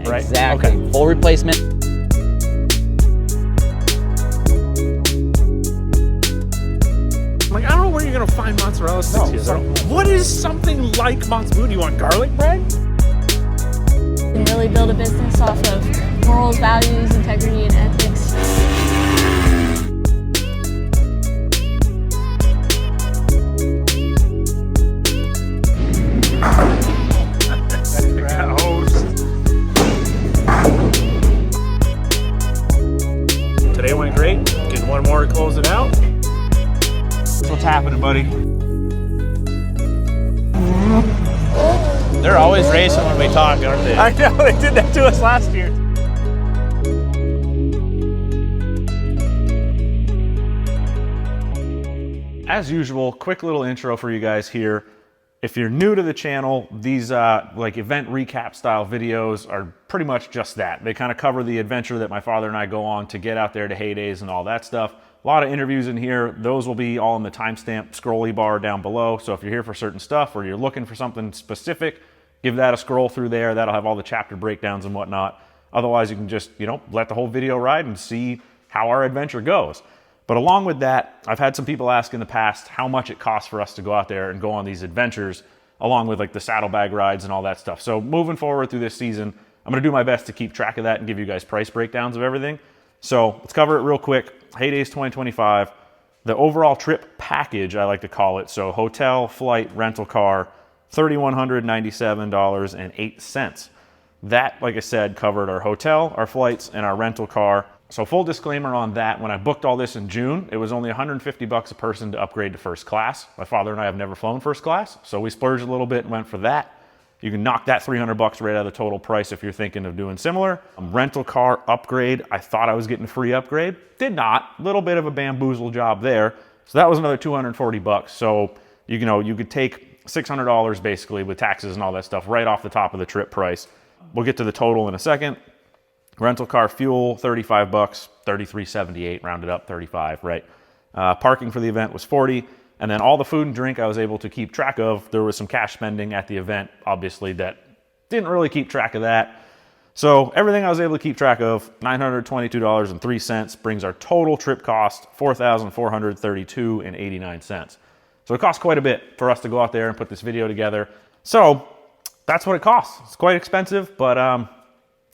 right? Exactly. Okay. Full replacement. Like, I don't know where you're gonna find mozzarella sticks here. What is something like mozzarella? Do you want garlic bread? You can really build a business off of morals, values, integrity, and ethics. Today went great. Get one more to close it out. What's happening, buddy? They're always racing when we talk, aren't they? I know, they did that to us last year. As usual, quick little intro for you guys here. If you're new to the channel, these like event recap style videos are pretty much just that. They kind of cover the adventure that my father and I go on to get out there to Heydays and all that stuff. A lot of interviews in here. Those will be all in the timestamp scrolly bar down below. So if you're here for certain stuff or you're looking for something specific, give that a scroll through there. That'll have all the chapter breakdowns and whatnot. Otherwise, you can just, let the whole video ride and see how our adventure goes. But along with that, I've had some people ask in the past how much it costs for us to go out there and go on these adventures, along with like the saddlebag rides and all that stuff. So moving forward through this season, I'm gonna do my best to keep track of that and give you guys price breakdowns of everything. So let's cover it real quick. Heydays 2025, the overall trip package, I like to call it. So hotel, flight, rental car, $3,197.08. That, like I said, covered our hotel, our flights, and our rental car. So full disclaimer on that, when I booked all this in June, it was only $150 a person to upgrade to first class. My father and I have never flown first class, so we splurged a little bit and went for that. You can knock that $300 right out of the total price if you're thinking of doing similar. Rental car upgrade, I thought I was getting a free upgrade. Did not. Little bit of a bamboozle job there. So that was another $240. So, you could take $600 basically with taxes and all that stuff right off the top of the trip price. We'll get to the total in a second. Rental car fuel, $35, $33.78, rounded up 35, right? Parking for the event was $40. And then all the food and drink I was able to keep track of. There was some cash spending at the event, obviously, that didn't really keep track of that. So everything I was able to keep track of, $922.03, brings our total trip cost $4,432.89. So it costs quite a bit for us to go out there and put this video together. So that's what it costs. It's quite expensive, but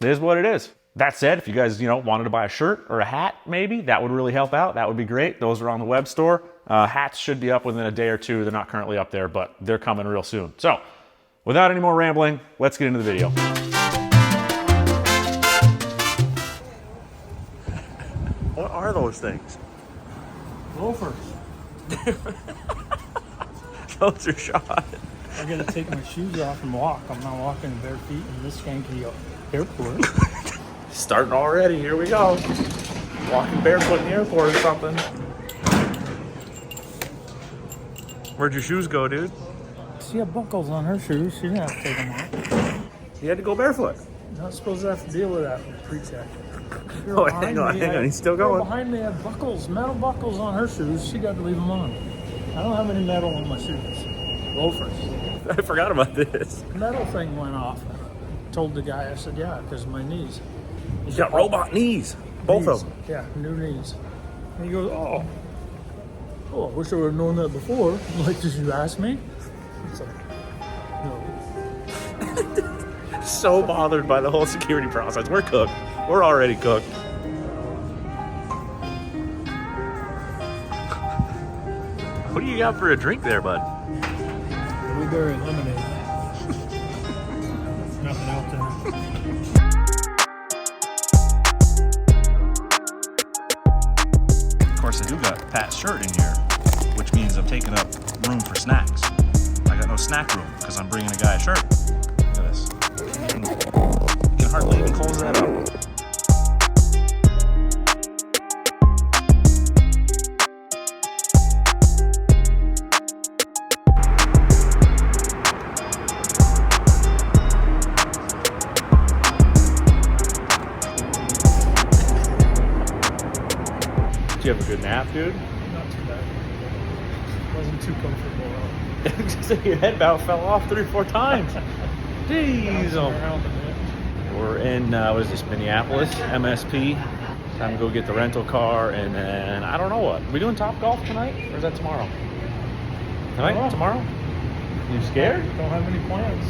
it is what it is. That said, if you guys, wanted to buy a shirt or a hat, maybe, that would really help out. That would be great. Those are on the web store. Hats should be up within a day or two. They're not currently up there, but they're coming real soon. So, without any more rambling, let's get into the video. What are those things? Loafers. Those are shot. I gotta take my shoes off and walk. I'm not walking in bare feet in this skanky airport. Starting already, here we go. Walking barefoot in the airport or something. Where'd your shoes go, dude? She had buckles on her shoes. She didn't have to take them off. You had to go barefoot. You're not supposed to have to deal with that pre-check. Oh, hang on, he's still going. Behind me had buckles, metal buckles on her shoes. She got to leave them on. I don't have any metal on my shoes. Loafers. I forgot about this. Metal thing went off. I told the guy, I said, yeah, because of my knees. He's got robot knees. Both of them. Yeah, new knees. And he goes, oh, I wish I would have known that before. I'm like, did you ask me? It's like, no. So bothered by the whole security process. We're cooked. We're already cooked. What do you got for a drink there, bud? Blueberry lemonade. Nothing out there. Of course, I do got Pat's shirt in here, which means I'm taking up room for snacks. I got no snack room because I'm bringing a guy a shirt. Look at this. You can hardly even close that up. Did you have a good nap, dude? Not too bad. Wasn't too comfortable. Just your head about fell off 3 or 4 times. Jeez. Around a bit. We're in, what is this, Minneapolis, MSP. Time to go get the rental car, and then I don't know what. Are we doing Top Golf tonight, or is that tomorrow? Tonight? Tomorrow? You scared? Don't have any plans.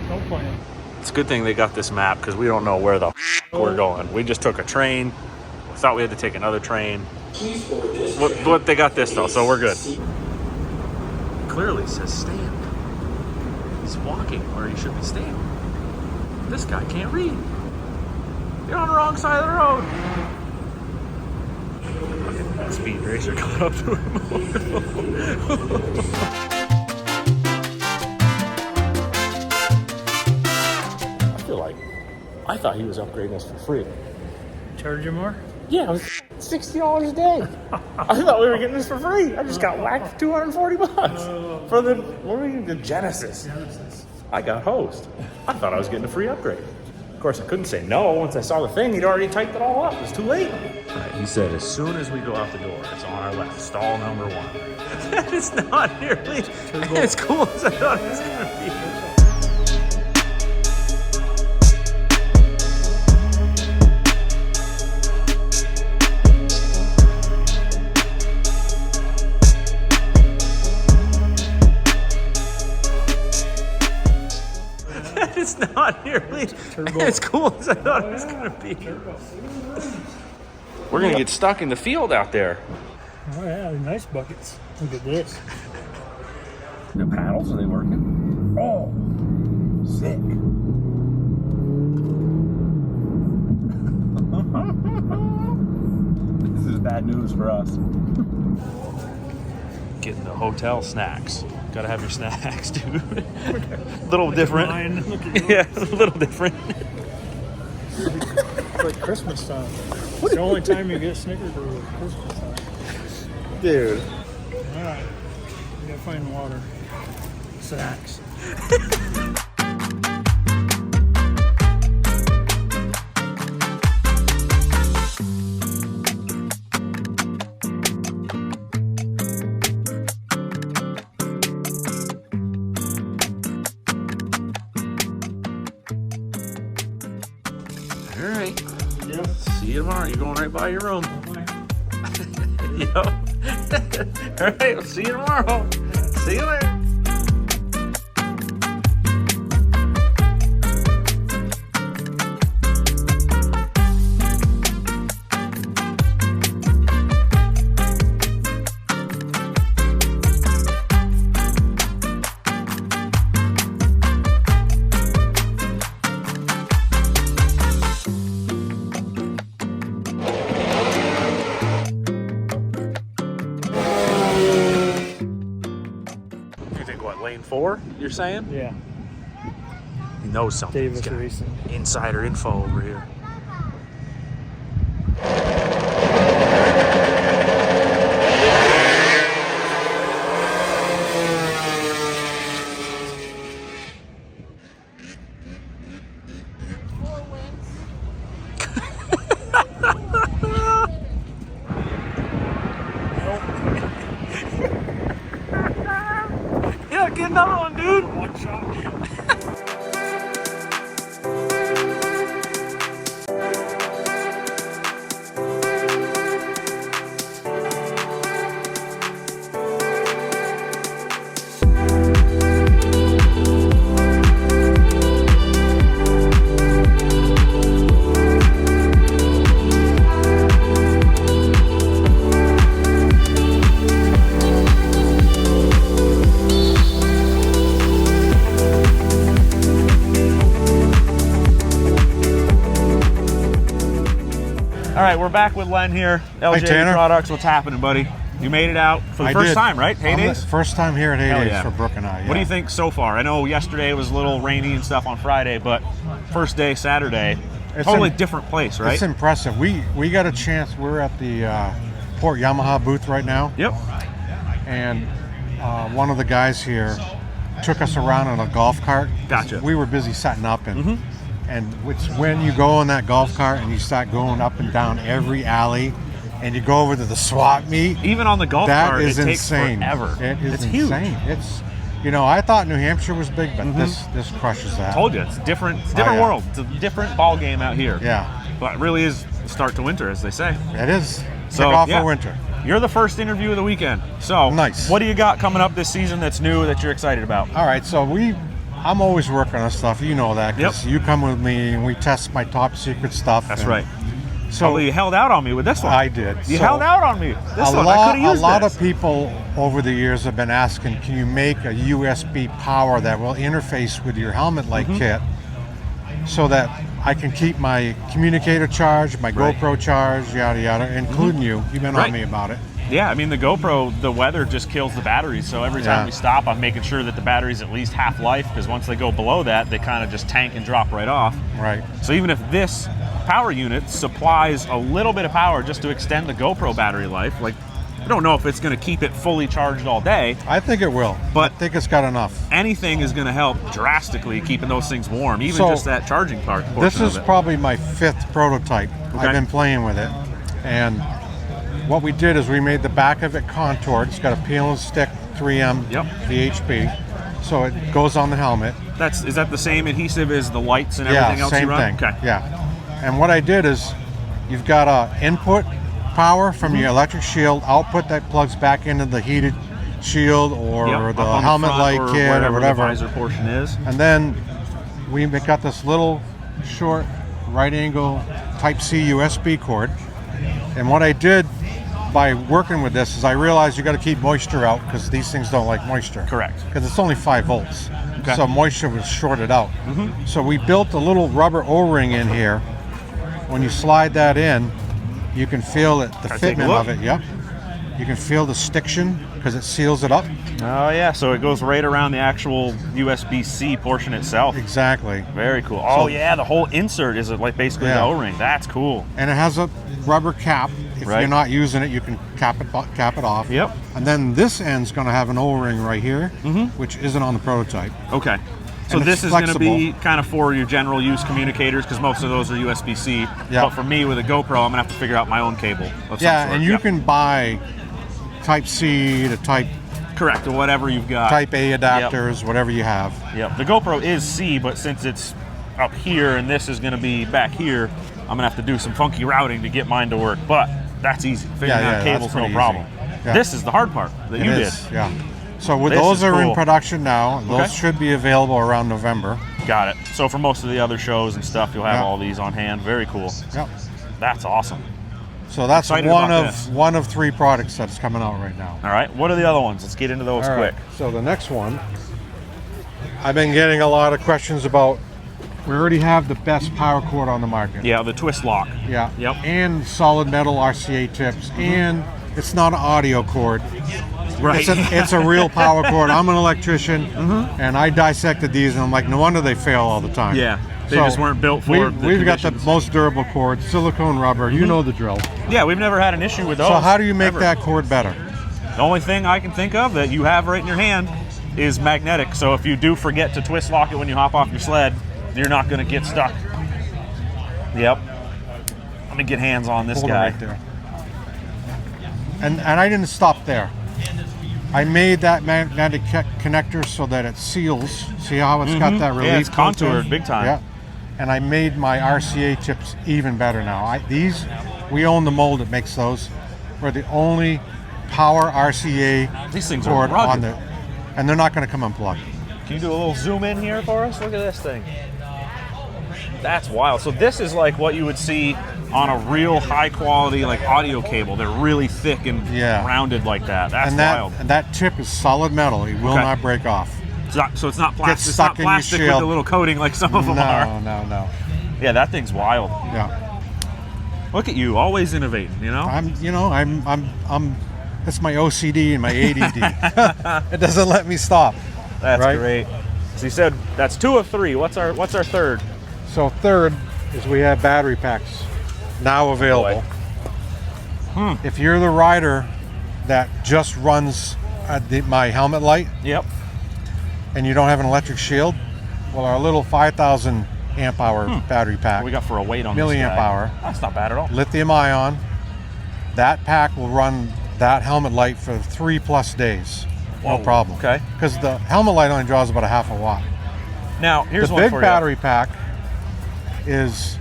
No plan. It's a good thing they got this map, because we don't know where the we're going. We just took a train. We thought we had to take another train. But they got this though, so we're good. Clearly says stand. He's walking where he should be standing. This guy can't read. You're on the wrong side of the road. Fucking that speed racer caught up to him. I thought he was upgrading us for free. Charge you more? Yeah, it was $60 a day. I thought we were getting this for free. I just got whacked for $240 for the, what were we, the Genesis. I got hosed. I thought I was getting a free upgrade. Of course, I couldn't say no. Once I saw the thing, he'd already typed it all up. It was too late. All right, he said, as soon as we go out the door, it's on our left, stall number 1. It's not nearly as cool as I thought it was going to be. It's not nearly as cool as I thought it was going to be. We're going to get stuck in the field out there. Oh yeah, nice buckets. Look at this. The paddles, are they working? Oh, sick. This is bad news for us. Getting the hotel snacks. Gotta have your snacks, dude. Little different. Yeah, a little different. It's like Christmas time. It's the only time you get Snickerdoodle at Christmas time. Dude. All right, we gotta find water. Snacks. All right. Yep. See you tomorrow. You're going right by your room. Yep. All right. We'll see you tomorrow. See you later. Lane 4, you're saying? Yeah. He knows something. Davis He's got Racing. insider info over here. Yeah, get another one, dude. One shot. All right, we're back with Len here. LJE Tanner. Products. What's happening, buddy? You made it out for the I first did. time, right? Heydays? First time here at Hell Heydays yeah. for Brooke and I. Yeah. What do you think so far? I know yesterday was a little rainy and stuff on Friday, but first day, Saturday, It's totally im- different place, right? It's impressive. We got a chance. We're at the Port Yamaha booth right now, Yep. and one of the guys here took us around on a golf cart. Gotcha. We were busy setting up, and it's when you go on that golf cart and you start going up and down every alley, and you go over to the swap meet. Even on the golf That cart, is it takes insane. forever. It is it's insane. huge. You know, I thought New Hampshire was big, but this crushes that. Told you, it's different. It's a different yeah. world. It's a different ball game out here. Yeah, But it really is the start to winter, as they say. it is. So, Kick off yeah. for winter. You're the first interview of the weekend. So, Nice. what do you got coming up this season that's new that you're excited about? All right, so I'm always working on stuff. You know that because you come with me and we test my top secret stuff. That's and right. So Oh, you held out on me with this one. I did. You So held out on me. This a one, I lot, could have used a lot this. of people over the years have been asking, can you make a USB power that will interface with your helmet light kit so that I can keep my communicator charged, my Right. GoPro charged, yada yada, including you. You've been Right. on me about it. Yeah, I mean, the GoPro, the weather just kills the batteries. So every time Yeah. we stop, I'm making sure that the battery's at least half life, because once they go below that, they kind of just tank and drop right off. Right. So even if this power unit supplies a little bit of power just to extend the GoPro battery life, like, I don't know if it's going to keep it fully charged all day. I think it will. But- I think it's got enough. Anything is going to help drastically keeping those things warm, even So, just that charging part. This portion is of it. probably my 5th prototype. Okay. I've been playing with it. And what we did is we made the back of it contoured. It's got a peel and stick 3M Yep. VHP. So it goes on the helmet. Is that the same adhesive as the lights and everything else same you run? thing. Okay. Yeah. And what I did is you've got a input power from your electric shield, output that plugs back into the heated shield or Yep, the up on helmet front light or kit wherever or whatever. the visor portion is. And then we got this little short right angle type C USB cord. And what I did by working with this is I realized you got to keep moisture out because these things don't like moisture. Correct. Because it's only 5 volts. Okay. So moisture was shorted out. So we built a little rubber O-ring in here. When you slide that in, you can feel it, the Can I take a fitment look? of it. Yep. You can feel the stiction because it seals it up. Oh yeah, so it goes right around the actual USB-C portion itself. Exactly. Very cool. Oh So- yeah, the whole insert is like basically the Yeah. O-ring. That's cool. And it has a rubber cap. If Right. you're not using it, you can cap it off. Yep. And then this end's going to have an O-ring right here, which isn't on the prototype. Okay. So And this it's is going to be flexible. kind of for your general use communicators because most of those are USB-C. Yeah. But for me with a GoPro, I'm going to have to figure out my own cable of some Yeah, sort. and you Yep. can buy Type C to Type Correct, or whatever you've got. A adapters, whatever you have. Yep. The GoPro is C, but since it's up here and this is going to be back here, I'm going to have to do some funky routing to get mine to work. But that's easy. Figuring Yeah, out that's cables, no pretty problem. easy. Yeah. This is the hard part that It you is, did. yeah. So with This those is are in cool. production now. Those Okay. should be available around November. Got it. So for most of the other shows and stuff, you'll have Yeah. all these on hand. Very cool. Yep. That's awesome. So that's Excited one about of this. one of 3 products that's coming out right now. All right. What are the other ones? Let's get into those All quick. right. So the next one, I've been getting a lot of questions about. We already have the best power cord on the market. Yeah, the twist lock. Yeah. Yep. And solid metal RCA tips, and it's not an audio cord. Right. It's a real power cord. I'm an electrician, and I dissected these, and I'm like, no wonder they fail all the time. Yeah, they just weren't built for the We've got the conditions. most durable cord, silicone rubber. You know the drill. Yeah, we've never had an issue with those. So how do you make ever. that cord better? The only thing I can think of that you have right in your hand is magnetic. So if you do forget to twist lock it when you hop off your sled, you're not going to get stuck. Yep. Let me get hands on this Hold guy. it right there. And I didn't stop there. I made that magnetic connector so that it seals. See how it's got that relief? Yeah, it's built in? contoured big time. Yeah. And I made my RCA tips even better now. We own the mold that makes those. We're the only power RCA These things are cord rugged. on and they're not going to come unplugged. Can you do a little zoom in here for us? Look at this thing. That's wild. So this is like what you would see on a real high quality like audio cable. They're really thick and Yeah. rounded like that. That's And wild. that tip is solid metal. It will Okay. not break off. So it's not plastic. It's stuck not in your plastic with shield. the little coating like some of them are. No. Yeah, that thing's wild. Yeah. Look at you, always innovating. You know. I'm that's my OCD and my ADD. It doesn't let me stop. That's right? great. So you said that's 2 of 3. What's our third? So third is we have battery packs now available. If you're the rider that just runs my helmet light Yep. and you don't have an electric shield, well, our little 5,000 amp hour battery pack, What we got for a weight on milliamp this guy? hour, That's not bad at all. lithium ion, that pack will run that helmet light for 3+ days. no problem. Okay. Because the helmet light only draws about a half a watt. Now, here's The one big for battery pack is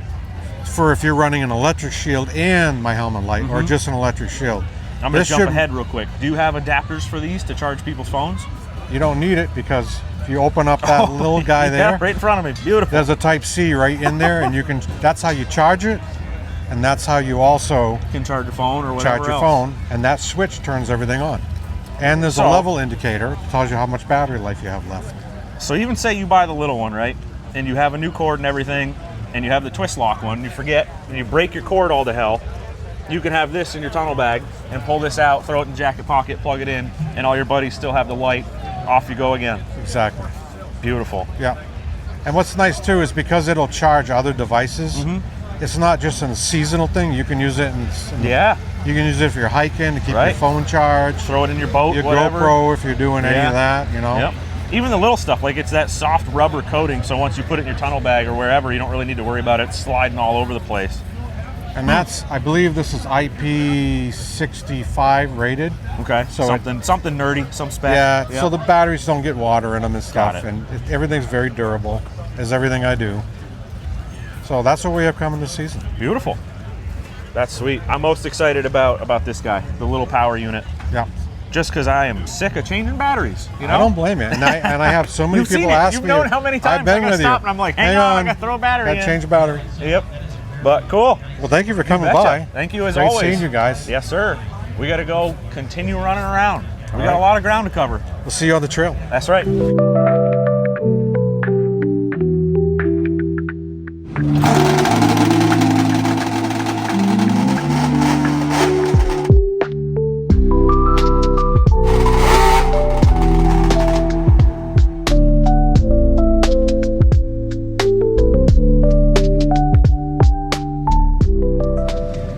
for if you're running an electric shield and my helmet light, or just an electric shield. you. I'm going This to jump should- ahead real quick. Do you have adapters for these to charge people's phones? You don't need it because if you open up that little guy Yeah, there, right in front of me. Beautiful. there's a Type C right in there, and you can. That's how you charge it, and that's how you also You can charge your phone or whatever charge your else. phone. And that switch turns everything on. And there's a So- level indicator that tells you how much battery life you have left. So even say you buy the little one, right? And you have a new cord and everything, and you have the twist lock one, and you forget, and you break your cord all to hell, you can have this in your tunnel bag and pull this out, throw it in the jacket pocket, plug it in, and all your buddies still have the light. Off you go again. Exactly. Beautiful. Yeah. And what's nice too is because it'll charge other devices. It's not just a seasonal thing. You can use it Yeah. You can use it if you're hiking to keep your Right. phone charged. Throw it in your boat, Your whatever. GoPro if you're doing any Yeah. of that. You know. Yep. Even the little stuff, like it's that soft rubber coating, so once you put it in your tunnel bag or wherever, you don't really need to worry about it sliding all over the place. And that's, I believe this is IP65 rated. Okay. So something nerdy, some spec. Yeah, Yep. so the batteries don't get water in them and stuff. Got it. And everything's very durable, as everything I do. So that's what we have coming this season. Beautiful. That's sweet. I'm most excited about this guy, the little power unit. Yeah. Just because I am sick of changing batteries. You know? I don't blame you. And I have so many You've people seen it. ask You've me. known how many times I've been I'm gonna with you. stop and I'm like, hang on, I gotta throw a battery Gotta in. change a battery. Yep. But cool. Well, thank you for coming Betcha. by. Thank you as Great always. seeing you guys. Yes, sir. We got to go continue running around. We got right. a lot of ground to cover. We'll see you on the trail. That's right.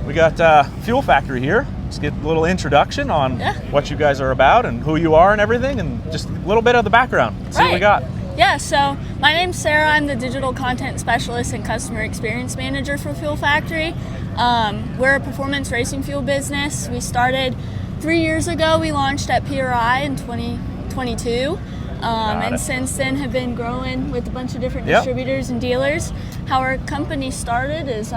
We got Fuel Factory here. Let's get a little introduction on what you guys are about and who you are and everything, and just a little bit of the background. See what we got. Yeah, so my name's Sarah. I'm the digital content specialist and customer experience manager for Fuel Factory. We're a performance racing fuel business. We started 3 years ago. We launched at PRI in 2022. And since then have been growing with a bunch of different distributors and dealers. How our company started is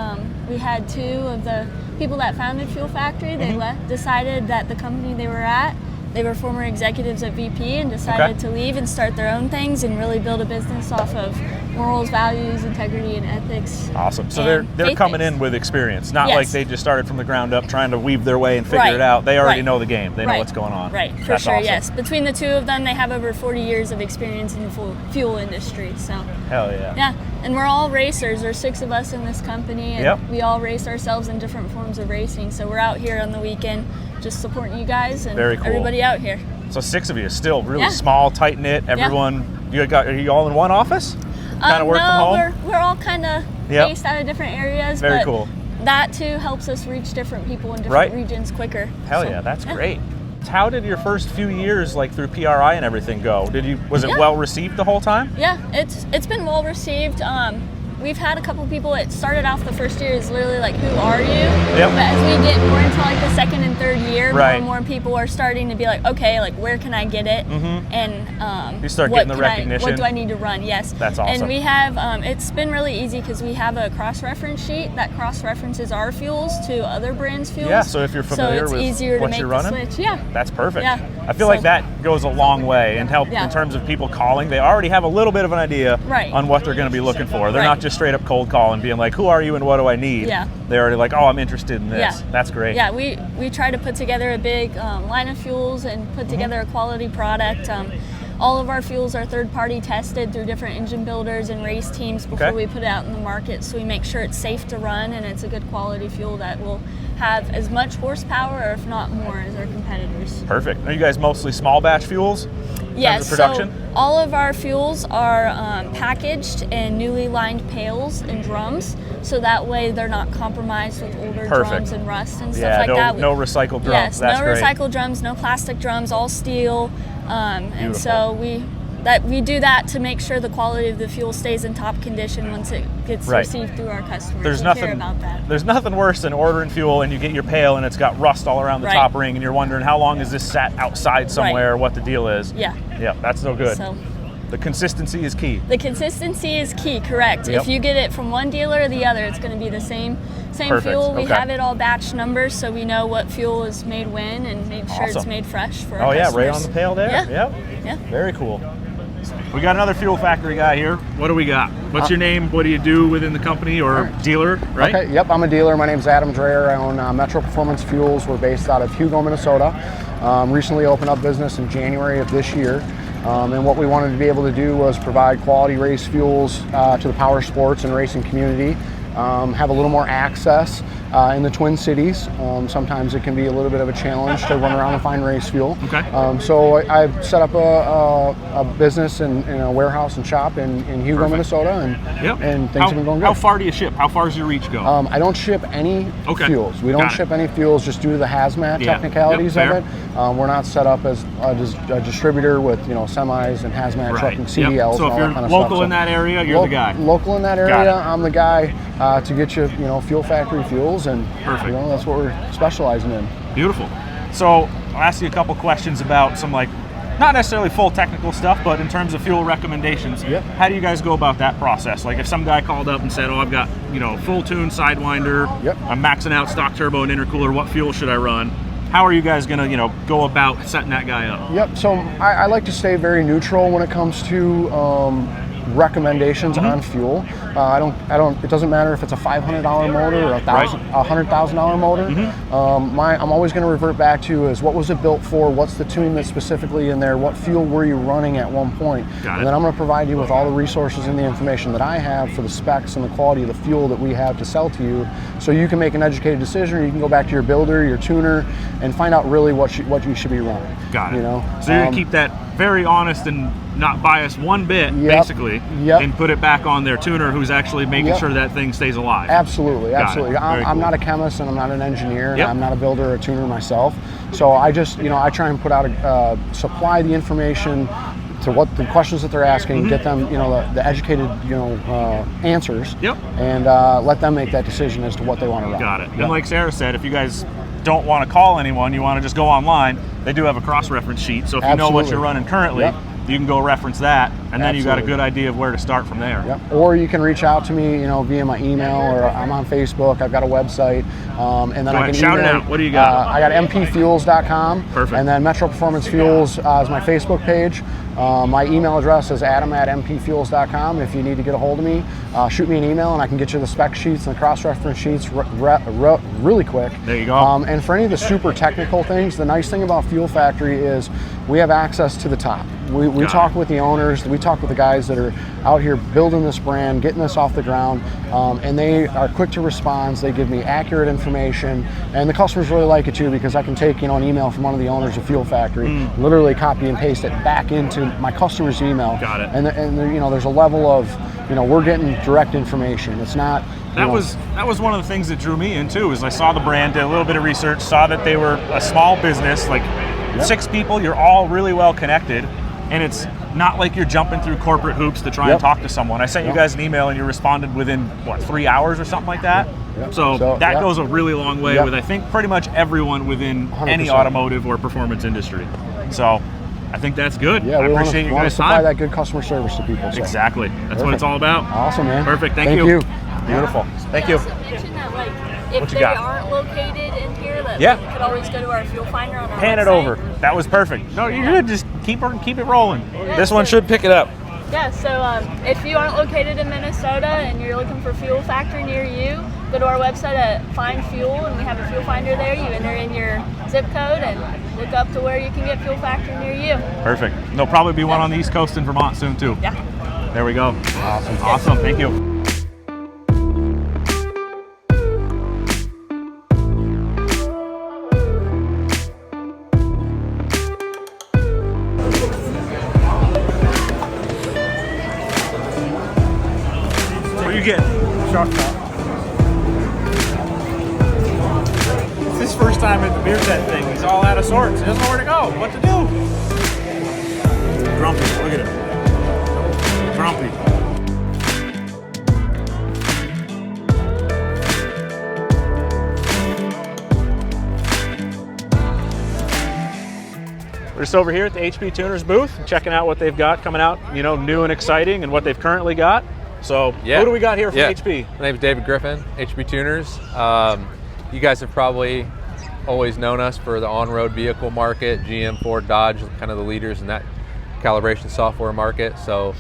we had two of the people that founded Fuel Factory. They decided that the company they were at, they were former executives at VP and decided to leave and start their own things and really build a business off of morals, values, integrity, and ethics. Awesome. So and they're faith coming things. in with experience, not like they just started from the ground up trying to weave their way and figure it out. They already know the game. They know what's going on. Right, for That's sure, awesome. yes. Between the two of them, they have over 40 years of experience in the fuel industry. So, Hell yeah. yeah, and we're all racers. There's 6 of us in this company, and we all race ourselves in different forms of racing. So we're out here on the weekend just supporting you guys and Very cool. everybody out here. So 6 of you, still really small, tight knit. Everyone, are you all in one office? Kind of work from home? No, we're all kind of based out of different areas. Very but cool. That too helps us reach different people in different regions quicker. Hell yeah, that's great. How did your first few years, like through PRI and everything, go? Was it well received the whole time? Yeah, it's been well received. We've had a couple people. It started off the first year is literally like, who are you? Yep. But as we get more into like the second and third year, more Right. and more people are starting to be like, okay, like where can I get it? And You start what getting the can I- recognition. what do I need to run? Yes. That's awesome. And we have it's been really easy because we have a cross-reference sheet that cross-references our fuels to other brands' fuels. Yeah, so if you're familiar so with it's easier what to make you're the running, switch. Yeah. that's perfect. Yeah. I feel like that goes a long way and help in terms of people calling. They already have a little bit of an idea on what they're going to be looking for. They're not just straight up cold calling being like, who are you and what do I need? Yeah. They're already like, oh, I'm interested in this. Yeah. That's great. Yeah, we try to put together a big line of fuels and put together a quality product. All of our fuels are third-party tested through different engine builders and race teams before we put it out in the market, so we make sure it's safe to run and it's a good quality fuel that will have as much horsepower or if not more as our competitors. Perfect. Are you guys mostly small batch fuels? Yes, Production? so all of our fuels are packaged in newly lined pails and drums, so that way they're not compromised with older drums and rust and stuff like that. No recycled drums. Yes, That's no great. recycled drums, no plastic drums, all steel. And so we that we do that to make sure the quality of the fuel stays in top condition once it gets received through our customers. There's We nothing care about that. There's nothing worse than ordering fuel and you get your pail and it's got rust all around the top ring and you're wondering how long is this sat outside somewhere or what the deal is. Yeah. Yeah, that's no good. So the consistency is key. the consistency is key, correct. Yep. If you get it from one dealer or the other, it's going to be the same Perfect. fuel. We Okay. have it all batch numbers, so we know what fuel is made when and make sure it's Awesome. made fresh for our Oh yeah, customers. right on the pail there. Yeah. Yep. Yeah. Very cool. We got another fuel factory guy here. What do we got? What's your name? What do you do within the company or dealer, right? Okay, yep, I'm a dealer. My name's Adam Dreyer. I own Metro Performance Fuels. We're based out of Hugo, Minnesota. Recently opened up business in January of this year. And what we wanted to be able to do was provide quality race fuels to the power sports and racing community. Have a little more access in the Twin Cities. Sometimes it can be a little bit of a challenge to run around and find race fuel. Okay. So I've set up a business in a warehouse and shop in Hugo, Perfect. Minnesota, and things have been going good. How far do you ship? How far does your reach go? I don't ship any fuels. We don't Got it. ship any fuels just due to the hazmat Yeah. technicalities Yep, of it. We're not set up as a distributor with semis and hazmat Right. trucking, Yep. CDLs, So and if all you're that kind of local stuff. in that area, you're the guy. Local in that Got area, it. I'm the guy to get you, fuel factory fuels, and Perfect. that's what we're specializing in. Beautiful. So I'll ask you a couple questions about some not necessarily full technical stuff, but in terms of fuel recommendations, Yep. how do you guys go about that process? Like if some guy called up and said, oh, I've got, full tune Sidewinder, Yep. I'm maxing out stock turbo and intercooler, what fuel should I run? How are you guys gonna, go about setting that guy up? Yep. So I like to stay very neutral when it comes to recommendations on fuel. I don't. It doesn't matter if it's a $500 motor or a $100,000 motor. I'm always going to revert back to is what was it built for? What's the tune that's specifically in there? What fuel were you running at one point? Got it. And then I'm going to provide you with all the resources and the information that I have for the specs and the quality of the fuel that we have to sell to you, so you can make an educated decision, or you can go back to your builder, your tuner, and find out really what you should be running. Got it. You know. So you're gonna keep that very honest and not biased one bit, basically, and put it back on their tuner who's actually making sure that thing stays alive. Absolutely, Got it. absolutely. Very I'm cool. not a chemist and I'm not an engineer, and Yep. I'm not a builder or a tuner myself. So I just, I try and put out supply the information to what the questions that they're asking, get them, the educated, answers. Yep. And let them make that decision as to what they want to run. Got it. Yep. And like Sarah said, if you guys don't want to call anyone, you want to just go online, they do have a cross-reference sheet. So if you know what Absolutely. you're running currently, Yep. you can go reference that, and then you got a Absolutely. good idea of where to start from there. Yep. Or you can reach out to me, via my email, or I'm on Facebook. I've got a website, and then Go I ahead, can shout it email. out. What do you got? I got mpfuels.com. Perfect. And then Metro Performance Fuels is my Facebook page. My email address is adam@mpfuels.com. If you need to get a hold of me, shoot me an email, and I can get you the spec sheets and the cross-reference sheets really quick. There you go. And for any of the super technical things, the nice thing about Fuel Factory is we have access to the top. We Got talk it. with the owners, we talk with the guys that are out here building this brand, getting this off the ground, and they are quick to respond. They give me accurate information, and the customers really like it too, because I can take an email from one of the owners of Fuel Factory, literally copy and paste it back into my customer's email. Got it. And there's a level of, we're getting direct information. It's not. That was one of the things that drew me in too. Is I saw the brand, did a little bit of research, saw that they were a small business, like 6 people. You're all really well connected, and it's not like you're jumping through corporate hoops to try and talk to someone. I sent you guys an email, and you responded within 3 hours or something like that. So that goes a really long way with I think pretty much everyone within any 100%. automotive or performance industry. So I think that's good. Yeah, I we appreciate you want to guys' supply time. that good customer service to people. So. Exactly. That's what Perfect. it's all about. Awesome, man. Perfect. Thank you. you. Beautiful. Thank you. Also mention that, if What you they got? aren't located in here, that Yeah. they could always go to our fuel finder on our Pan it website. over. That was perfect. No, you're good. Just keep it rolling. This one should pick it up. Yeah, so if you aren't located in Minnesota and you're looking for Fuel Factory near you, go to our website at Find Fuel, and we have a fuel finder there. You enter in your zip code and look up to where you can get Fuel Factory near you. Perfect. There'll probably be one on the East Coast in Vermont soon too. Yeah. There we go. Awesome. Awesome. Thank you. What are you getting? Shock top. It's his first time at the beer tent thing. He's all out of sorts. He doesn't know where to go, what to do. Grumpy. Look at him. grumpy. We're just over here at the HP Tuners booth, checking out what they've got coming out, you know, new and exciting, and what they've currently got. So, Yeah. What do we got here from Yeah. HP? My name is David Griffin, HP Tuners. You guys have probably always known us for the on-road vehicle market, GM, Ford, Dodge, kind of the leaders in that calibration software market. So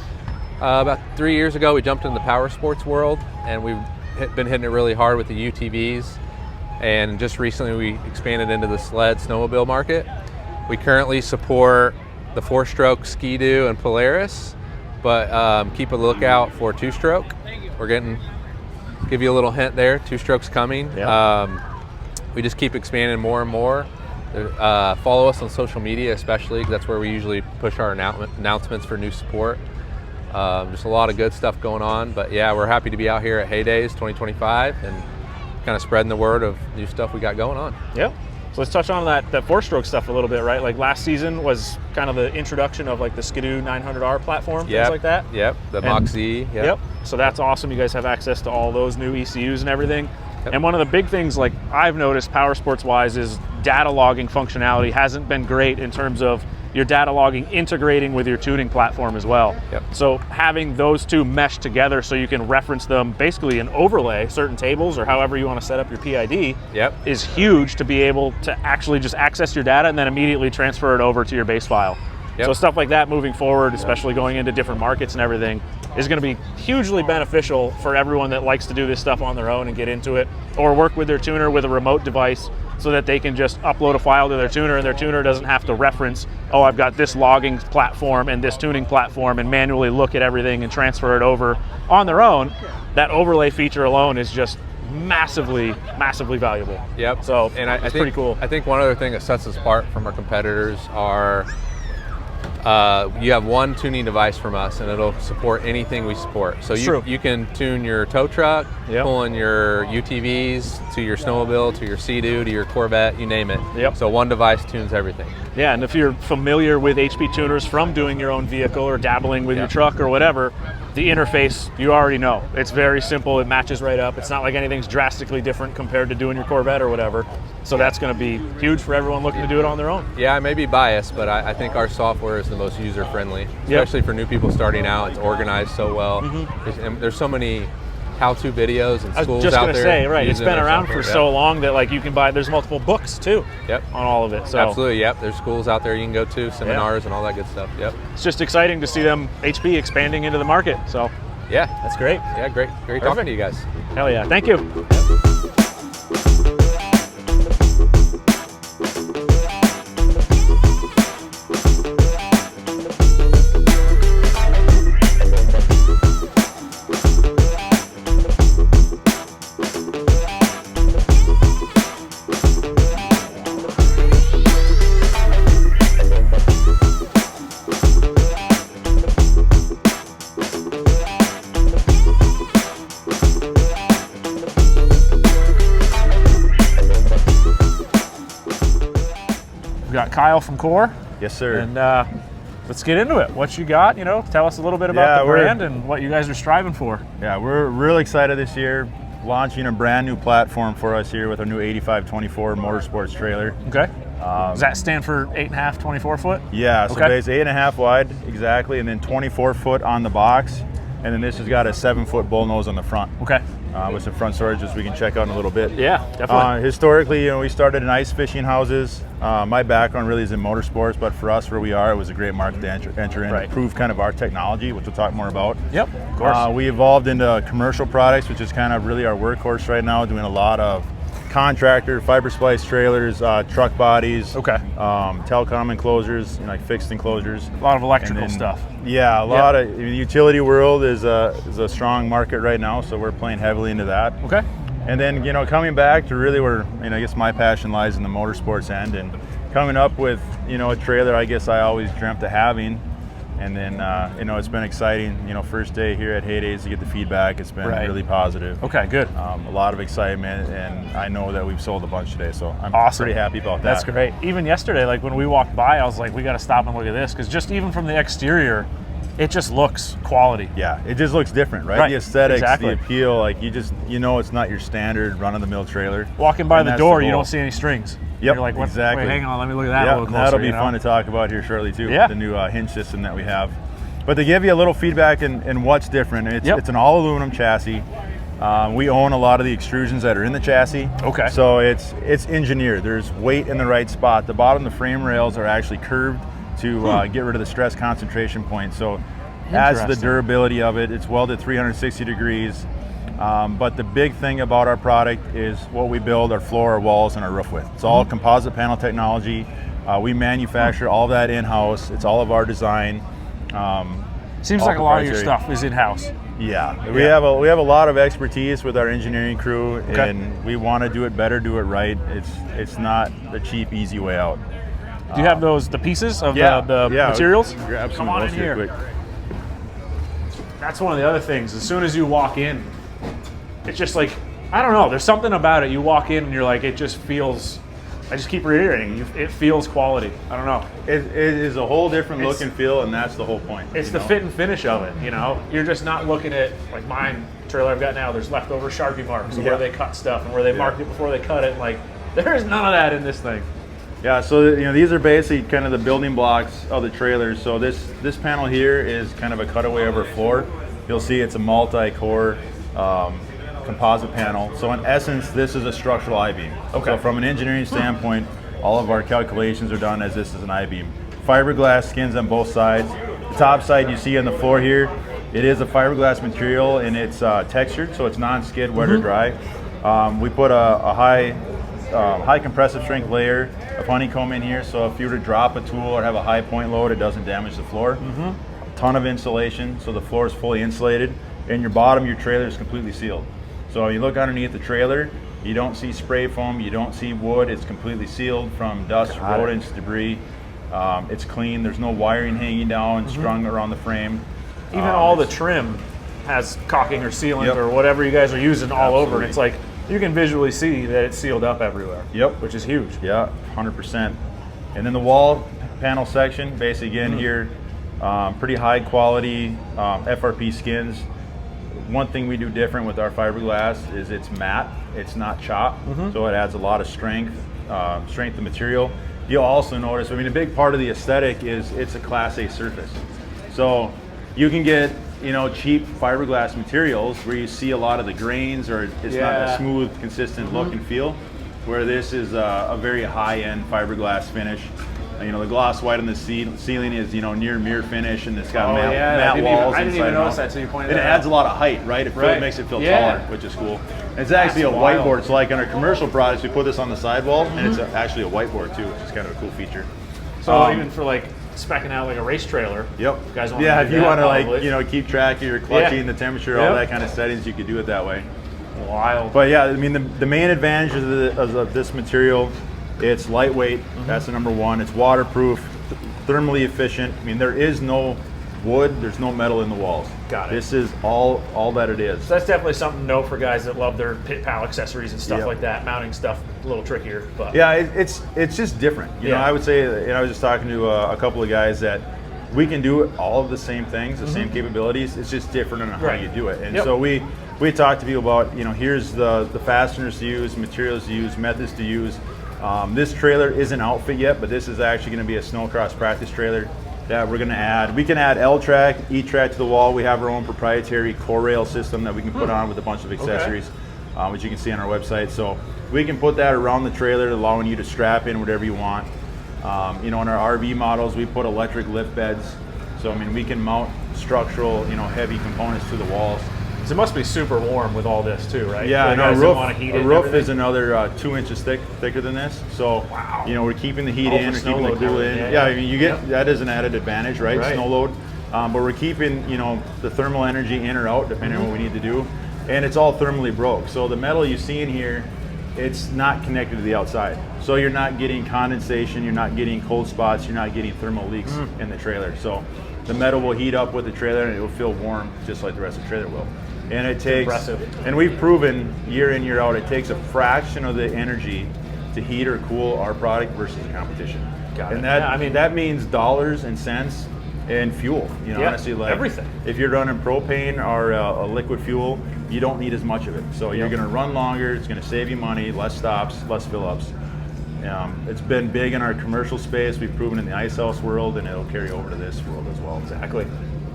about 3 years ago, we jumped in the power sports world, and we've been hitting it really hard with the UTVs. And just recently, we expanded into the sled snowmobile market. We currently support the 4-stroke Ski-Doo and Polaris, but keep a lookout for 2-stroke. We're give you a little hint there, 2-stroke's coming. Yeah. We just keep expanding more and more. Follow us on social media, especially, because that's where we usually push our announcements for new support. Just a lot of good stuff going on. But yeah, we're happy to be out here at Heydays 2025 and kind of spreading the word of new stuff we got going on. Yep. So let's touch on that 4-stroke stuff a little bit, right? Like last season was kind of the introduction of like the Ski-Doo 900R platform, things like that. Yep, the Mach Z. Yep. So that's awesome. You guys have access to all those new ECUs and everything. Yep. And one of the big things, like I've noticed power sports wise, is data logging functionality hasn't been great in terms of your data logging integrating with your tuning platform as well. Yep. So having those two mesh together so you can reference them basically in overlay, certain tables or however you want to set up your PID, is huge to be able to actually just access your data and then immediately transfer it over to your base file. So stuff like that moving forward, especially going into different markets and everything, is going to be hugely beneficial for everyone that likes to do this stuff on their own and get into it, or work with their tuner with a remote device so that they can just upload a file to their tuner and their tuner doesn't have to reference, oh, I've got this logging platform and this tuning platform, and manually look at everything and transfer it over on their own. That overlay feature alone is just massively, massively valuable. Yep. So and I it's think, pretty cool. I think one other thing that sets us apart from our competitors are you have one tuning device from us, and it'll support anything we support. So you can tune your tow truck, pulling your UTVs to your snowmobile, to your Sea-Doo, to your Corvette, you name it. Yep. So one device tunes everything. Yeah, and if you're familiar with HP tuners from doing your own vehicle or dabbling with your truck or whatever, the interface, you already know. It's very simple, it matches right up. It's not like anything's drastically different compared to doing your Corvette or whatever. So that's going to be huge for everyone looking to do it on their own. Yeah, I may be biased, but I think our software is the most user-friendly, especially for new people starting out. It's organized so well. There's so many how-to videos and schools out there. I was just going to say, right, it's been around software. for so long that like you can buy, there's multiple books too on all of it. So absolutely, there's schools out there you can go to, seminars and all that good stuff. It's just exciting to see them, HP, expanding into the market. So yeah, that's great. Yeah, great talking to you guys. Hell yeah, thank you. Got Kyle from Core. Yes, sir. And let's get into it. What you got, tell us a little bit about the brand and what you guys are striving for. Yeah, we're really excited this year, launching a brand new platform for us here with our new 8524 motorsports trailer. Okay. Does that stand for 8.5, 24 foot? Yeah, so it's 8.5 wide, exactly, and then 24 foot on the box. And then this has got a 7-foot bullnose on the front. Okay. With some front storage, as we can check out in a little bit. Yeah, definitely. Historically, we started in ice fishing houses. My background really is in motorsports, but for us, where we are, it was a great market to enter in, to prove kind of our technology, which we'll talk more about. Yep, of course. We evolved into commercial products, which is kind of really our workhorse right now, doing a lot of contractor, fiber splice trailers, truck bodies, telecom enclosures, like fixed enclosures. A lot of electrical stuff. Yeah, a lot of the utility world is a strong market right now, so we're playing heavily into that. Okay. And then coming back to really where I guess my passion lies in the motorsports end, and coming up with a trailer I guess I always dreamt of having. And then, it's been exciting, first day here at Heydays to get the feedback. It's been really positive. Okay, good. A lot of excitement, and I know that we've sold a bunch today, so I'm pretty happy about that. That's great. Even yesterday, like when we walked by, I was like, we got to stop and look at this, because just even from the exterior, it just looks quality. Yeah, it just looks different, right? Right, The aesthetics, exactly. the appeal, like you know it's not your standard run-of-the-mill trailer. Walking by And the that's door, the you goal. don't see any strings. Yep, You're like, what? exactly. Wait, hang on, let me look at that a Yep, little closer. that'll be you know? fun to talk about here shortly too. Yeah. The new hinge system that we have. But to give you a little feedback in what's different, it's an all aluminum chassis. We own a lot of the extrusions that are in the chassis. Okay. So it's engineered. There's weight in the right spot. The bottom of the frame rails are actually curved to get rid of the stress concentration point. So adds to the durability of it. It's welded 360 degrees. But the big thing about our product is what we build, our floor, our walls, and our roof width. It's all composite panel technology. We manufacture all that in-house. It's all of our design. Seems all like a lot of your proprietary. stuff is in-house. Yeah, we have a lot of expertise with our engineering crew, and we want to do it better, do it right. It's not the cheap, easy way out. Do you have the pieces of the materials? Come on in here. Quick. That's one of the other things. As soon as you walk in, it's just like, I don't know, there's something about it. You walk in and you're like, it just feels, I just keep reiterating, it feels quality. I don't know. It is a whole different look and feel, and that's the whole point. It's the fit and finish of it, you know? You're just not looking at, like mine trailer I've got now, there's leftover Sharpie marks of where they cut stuff and where they marked it before they cut it. Like, there is none of that in this thing. Yeah, so these are basically kind of the building blocks of the trailer. So this panel here is kind of a cutaway of our floor. You'll see it's a multi-core composite panel. So in essence, this is a structural I-beam. Okay. So from an engineering standpoint, all of our calculations are done as this is an I-beam. Fiberglass skins on both sides. The top side you see on the floor here, it is a fiberglass material and it's textured, so it's non-skid, wet or dry. We put a high compressive strength layer of honeycomb in here, so if you were to drop a tool or have a high point load, it doesn't damage the floor. A ton of insulation, so the floor is fully insulated, and your bottom, your trailer is completely sealed. So you look underneath the trailer, you don't see spray foam, you don't see wood, it's completely sealed from dust, rodents, debris. It's clean, there's no wiring hanging down, strung around the frame. Even all the trim has caulking or sealant or whatever you guys are using all over, and it's like, you can visually see that it's sealed up everywhere. Yep. Which is huge. Yeah, 100%. And then the wall panel section, basically again here, pretty high quality FRP skins. One thing we do different with our fiberglass is it's matte, it's not chop, so it adds a lot of strength of material. You'll also notice, I mean, a big part of the aesthetic is it's a Class A surface. So you can get cheap fiberglass materials where you see a lot of the grains or it's not a smooth, consistent look and feel, where this is a very high-end fiberglass finish. The gloss white on the ceiling is near mirror finish, and it's got matte walls. I didn't even notice that until you pointed it out. And it adds a lot of height, right? It makes it feel taller, which is cool. And it's actually a whiteboard. So like on our commercial products, we put this on the sidewall, and it's actually a whiteboard too, which is kind of a cool feature. So even for like specking out like a race trailer. Yep. You guys want if you want to keep track of your clutching, the temperature, all that kind of settings, you could do it that way. Wild. But yeah, I mean the main advantage of this material, it's lightweight. That's the number one. It's waterproof, thermally efficient. I mean there is no wood, there's no metal in the walls. Got it. This is all that it is. So that's definitely something to know for guys that love their pit pal accessories and stuff like that. Mounting stuff a little trickier, but yeah, it's just different. You know, I would say, I was just talking to a couple of guys that we can do all of the same things, the same capabilities. It's just different on how you do it. And so we talk to people about, here's the fasteners to use, materials to use, methods to use. This trailer isn't outfit yet, but this is actually going to be a snowcross practice trailer that we're going to add. We can add L-track, E-track to the wall. We have our own proprietary core rail system that we can put on with a bunch of accessories, which you can see on our website. So we can put that around the trailer, allowing you to strap in whatever you want. In our RV models, we put electric lift beds. So, I mean, we can mount structural, heavy components to the walls. So it must be super warm with all this too, right? Yeah, and our roof is another 2 inches thicker than this. So, we're keeping the heat in, we're keeping the cool in. I mean, you get that is an added advantage, right? Snow load. But we're keeping, the thermal energy in or out, depending on what we need to do. And it's all thermally broke. So the metal you see in here, it's not connected to the outside. So you're not getting condensation, you're not getting cold spots, you're not getting thermal leaks in the trailer. So the metal will heat up with the trailer and it will feel warm just like the rest of the trailer will. And it takes, and we've proven year in, year out, it takes a fraction of the energy to heat or cool our product versus the competition. Got it. And that means dollars and cents and fuel. You know, Yeah, honestly, like everything. if you're running propane or a liquid fuel, you don't need as much of it. So you're going to run longer. It's going to save you money, less stops, less fill-ups. It's been big in our commercial space. We've proven in the ice house world, and it'll carry over to this world as well. Exactly.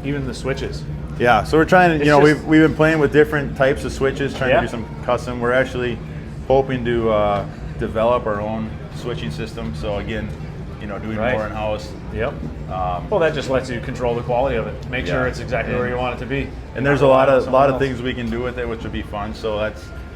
Even the switches. Yeah, so we're trying to, It's we've been playing with different types of switches, trying Yeah. to do some custom. We're actually hoping to develop our own switching system. So again, doing Right. more in-house. Yep. Well, that just lets you control the quality of it. Make sure it's exactly where you want it to be. And there's a lot of things we can do with it, which would be fun. So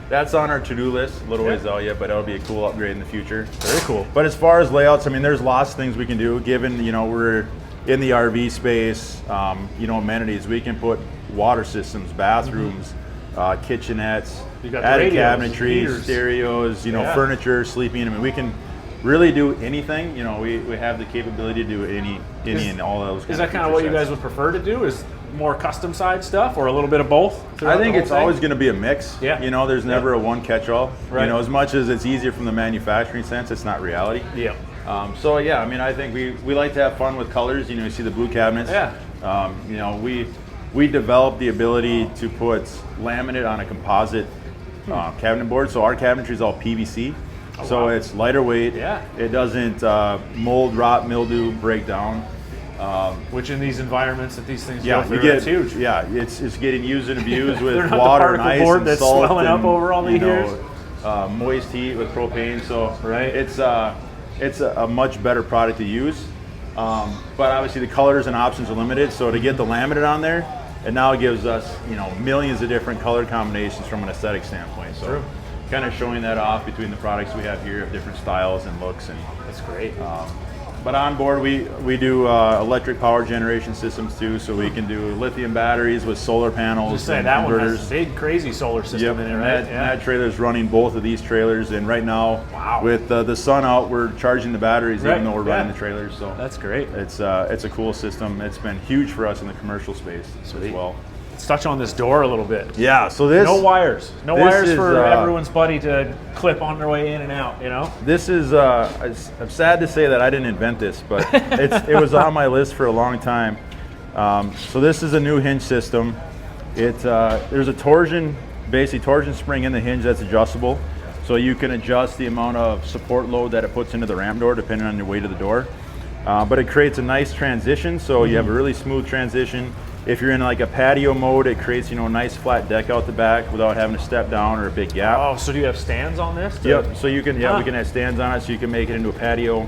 that's on our to-do list. A little ways out yet, but it'll be a cool upgrade in the future. Very cool. But as far as layouts, I mean, there's lots of things we can do. Given we're in the RV space, amenities. We can put water systems, bathrooms, kitchenettes, You got the attic radios, cabinetry, heaters. stereos, furniture, sleeping. I mean, we can really do anything. We have the capability to do any and all of those. Is that kind of what you guys would prefer to do? Is more custom side stuff or a little bit of both? I think it's always going to be a mix. Yeah. There's never a one catch-all. Right. As much as it's easier from the manufacturing sense, it's not reality. Yeah. I mean, I think we like to have fun with colors. You see the blue cabinets. Yeah. We developed the ability to put laminate on a composite cabinet board. So our cabinetry is all PVC. So it's lighter weight. Yeah. It doesn't mold, rot, mildew, break down. Which in these environments that these things Yeah, go through, you get that's huge. Yeah, it's getting used and abused They're with not water the and particle ice board and that's salt swelling and, up over all the years. Moist heat with propane. So Right. it's a much better product to use. But obviously the colors and options are limited. So to get the laminate on there, it now gives us millions of different color combinations from an aesthetic standpoint. So kind of showing that off between the products we have here of different styles and looks. And That's great. but on board, we do electric power generation systems too, so we can do lithium batteries with solar panels. Just say and that one inverters. has a big, crazy solar system Yep, in it, and right? that trailer's running both of these trailers, and right now, Wow. with the sun out, we're charging the batteries Right, even though we're running yeah. the trailers. So That's great. it's a cool system. It's been huge for us in the commercial space Sweet. as well. Let's touch on this door a little bit. Yeah, so this No wires. No this wires is, for everyone's buddy to clip on their way in and out, This is, I'm sad to say that I didn't invent this, but it was on my list for a long time. So this is a new hinge system. There's a torsion spring in the hinge that's adjustable. So you can adjust the amount of support load that it puts into the ramp door depending on your weight of the door. But it creates a nice transition, so you have a really smooth transition. If you're in like a patio mode, it creates a nice flat deck out the back without having to step down or a big gap. Oh, so do you have stands on this? Yep. So you can, we can have stands on it, so you can make it into a patio.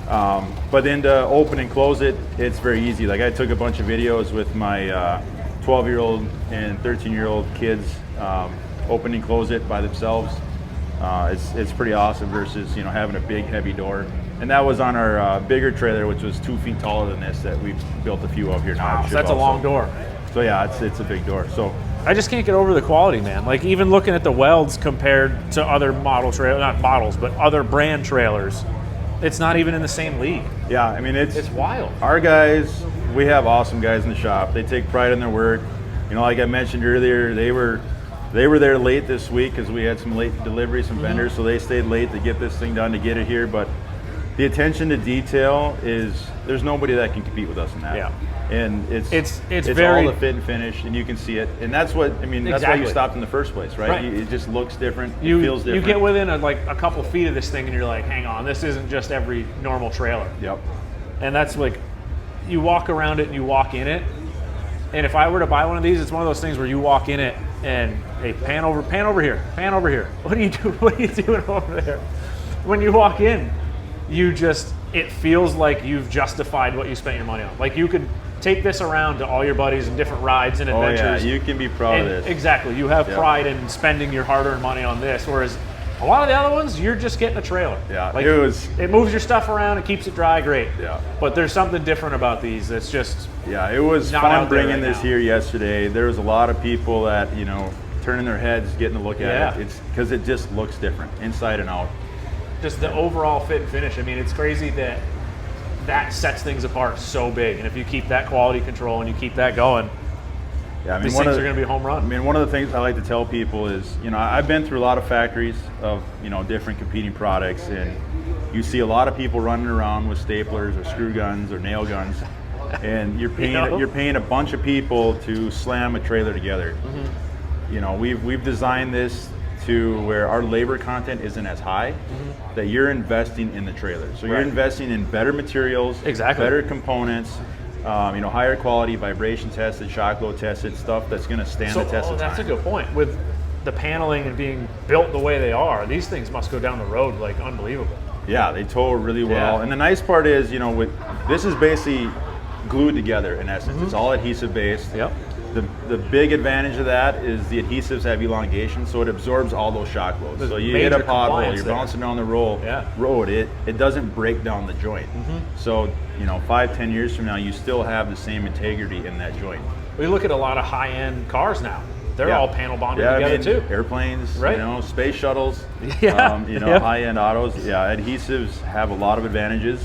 But then to open and close it, it's very easy. Like I took a bunch of videos with my 12-year-old and 13-year-old kids open and close it by themselves. It's pretty awesome versus having a big heavy door. And that was on our bigger trailer, which was 2 feet taller than this, that we built a few of here now. Wow, so that's a long door. So yeah, it's a big door. So I just can't get over the quality, man. Like even looking at the welds compared to other model trailers, not models, but other brand trailers, it's not even in the same league. yeah, I mean It's wild. Our guys, we have awesome guys in the shop. They take pride in their work. Like I mentioned earlier, they were there late this week because we had some late deliveries from vendors, so they stayed late to get this thing done, to get it here. But the attention to detail there's nobody that can compete with us in that. Yeah. And it's very all the fit and finish, and you can see it. And that's what, that's why Exactly. you stopped in the first place, right? Right. It just looks different, it you feels different. you get within a couple feet of this thing and you're like, hang on, this isn't just every normal trailer. Yep. And that's like, you walk around it and you walk in it. And if I were to buy one of these, it's one of those things where you walk in it and hey, pan over here, pan over here. What are you doing over there? When you walk in, it feels like you've justified what you spent your money on. Like you could take this around to all your buddies and different rides and adventures. Oh yeah, you can be proud of this. Exactly, you have Yeah. pride in spending your hard-earned money on this, whereas a lot of the other ones, you're just getting a trailer. Yeah, like, it moves your stuff around, it keeps it dry, great. Yeah. But there's something different about these that's just Yeah, it was not fun out there bringing right this now. here yesterday. There was a lot of people that, turning their heads, getting a look at Yeah. it. It's because it just looks different, inside and out. just the overall fit and finish. I mean, it's crazy that sets things apart so big. And if you keep that quality control and you keep that going, Yeah, I mean, these things are going to be a home run. I mean, one of the things I like to tell people is, I've been through a lot of factories of, different competing products, and you see a lot of people running around with staplers or screw guns or nail guns. and you're paying You know? you're paying a bunch of people to slam a trailer together. You know, we've designed this to where our labor content isn't as high, that you're investing in the trailer. So you're Right. investing in better materials, Exactly. better components, you know, higher quality, vibration tested, shock load tested stuff that's going to stand the test of time. That's a good point. With the paneling and being built the way they are, these things must go down the road like unbelievable. Yeah, they tow really well. Yeah. And the nice part is, you know, this is basically glued together in essence. It's all adhesive based. Yep. The big advantage of that is the adhesives have elongation, so it absorbs all those shock loads. There's So you hit a major pothole, compliance you're there. bouncing down the Yeah. road, it doesn't break down the joint. So, you know, 5-10 years from now, you still have the same integrity in that joint. We look at a lot of high-end cars now. They're Yeah. all panel bonded Yeah, together I mean, too. airplanes, Right. you know, space shuttles, Yeah. you know, Yeah. high-end autos. Yeah, adhesives have a lot of advantages,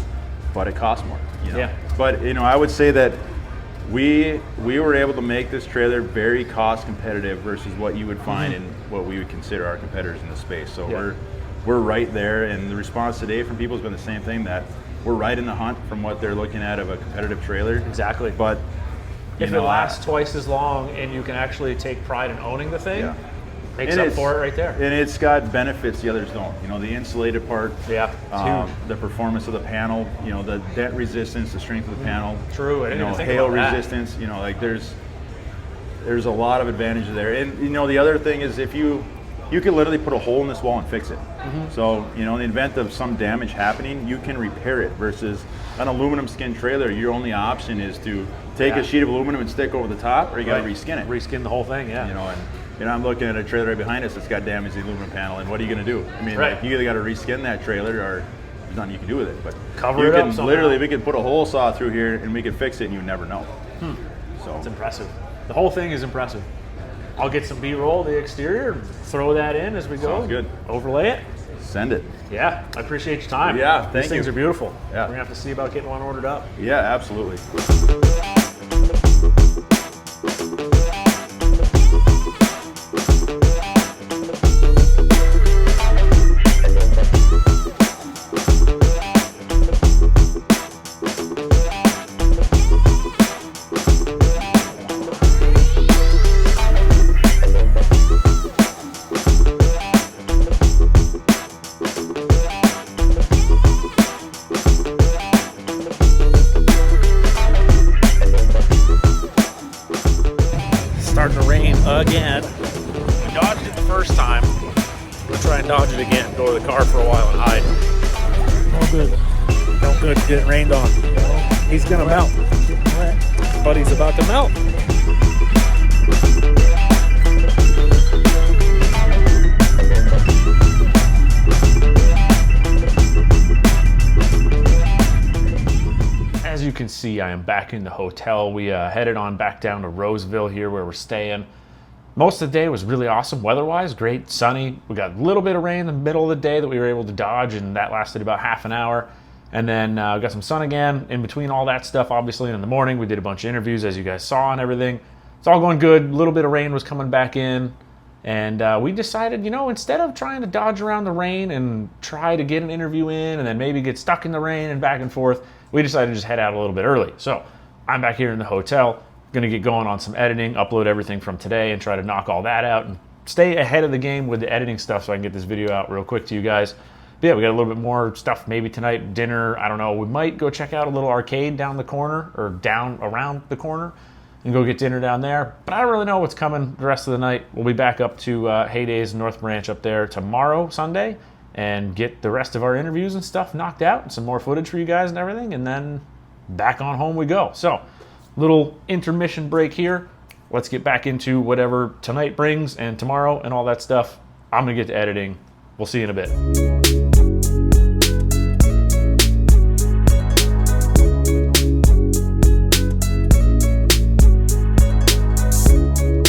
but it costs more. You know? Yeah. But you know, I would say that we were able to make this trailer very cost competitive versus what you would find in what we would consider our competitors in the space. So Yeah. we're right there, and the response today from people has been the same thing, that we're right in the hunt from what they're looking at of a competitive trailer. Exactly. But you If know, it lasts twice as long and you can actually take pride in owning the thing, Yeah. makes And up it's- for it right there. And it's got benefits the others don't. You know, the insulated part, Yeah, it's huge. the performance of the panel, you know, the dent resistance, the strength of the panel. True, I didn't you know, even think hail about that. resistance. You know, like there's a lot of advantages there. And you know, the other thing is if you can literally put a hole in this wall and fix it. So you know, in the event of some damage happening, you can repair it. Versus an aluminum skin trailer, your only option is to take Yeah. a sheet of aluminum and stick over the top, or you got to Right. reskin it. Reskin the whole thing, yeah. You know, and you know, I'm looking at a trailer right behind us that's got damaged aluminum panel, and what are you going to do? I mean, Right. like, you either got to reskin that trailer, or there's nothing you can do with it. But Cover you it up can somehow. literally, we could put a hole saw through here, and we could fix it, and you would never know. So It's impressive. The whole thing is impressive. I'll get some B-roll of the exterior, and throw that in as we go. Sounds good. Overlay it. send it. Yeah, I appreciate your time. Yeah, These thank things you. are beautiful. Yeah. We're gonna have to see about getting one ordered up. Yeah, absolutely. Starting to rain again. We dodged it the first time. We'll try and dodge it again. Go to the car for a while and hide. No good. No good getting rained on. He's gonna melt. Buddy's about to melt. As you can see, I am back in the hotel. We headed on back down to Roseville here where we're staying. Most of the day was really awesome weather-wise, great, sunny. We got a little bit of rain in the middle of the day that we were able to dodge, and that lasted about half an hour. And then we got some sun again. In between all that stuff, obviously, in the morning, we did a bunch of interviews, as you guys saw, and everything. It's all going good. A little bit of rain was coming back in. And we decided, you know, instead of trying to dodge around the rain and try to get an interview in and then maybe get stuck in the rain and back and forth, we decided to just head out a little bit early. So I'm back here in the hotel, gonna get going on some editing, upload everything from today and try to knock all that out and stay ahead of the game with the editing stuff so I can get this video out real quick to you guys. But yeah, we got a little bit more stuff maybe tonight, dinner, I don't know. We might go check out a little arcade down the corner or down around the corner and go get dinner down there. But I don't really know what's coming the rest of the night. We'll be back up to Heyday's North Branch up there tomorrow, Sunday, and get the rest of our interviews and stuff knocked out and some more footage for you guys and everything, and then back on home we go. So, little intermission break here. Let's get back into whatever tonight brings and tomorrow and all that stuff. I'm gonna get to editing. We'll see you in a bit.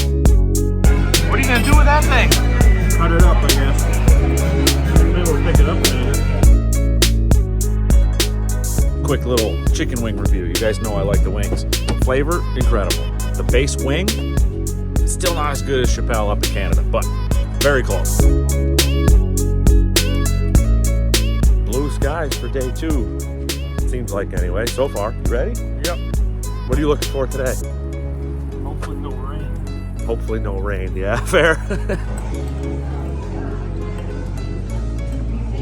What are you gonna do with that thing? Cut it up, I guess. Maybe we'll pick it up later. Quick little chicken wing review. You guys know I like the wings. Flavor, incredible. The base wing, still not as good as Chappelle up in Canada, but very close. Blue skies for day 2. Seems like anyway, so far. You ready? Yep. What are you looking for today? Hopefully no rain. Hopefully no rain. Yeah, fair.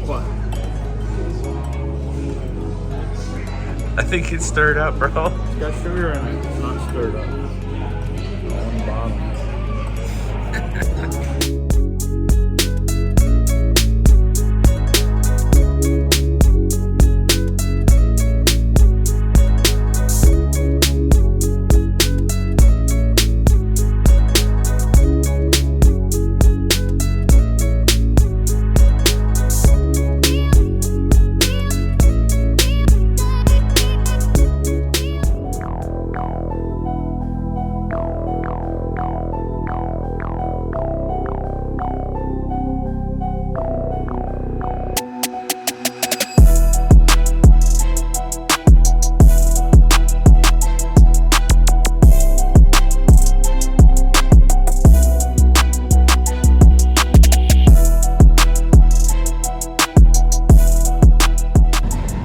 What? I think it's stirred up, bro. It's got sugar in it. It's not stirred up. On the bottom.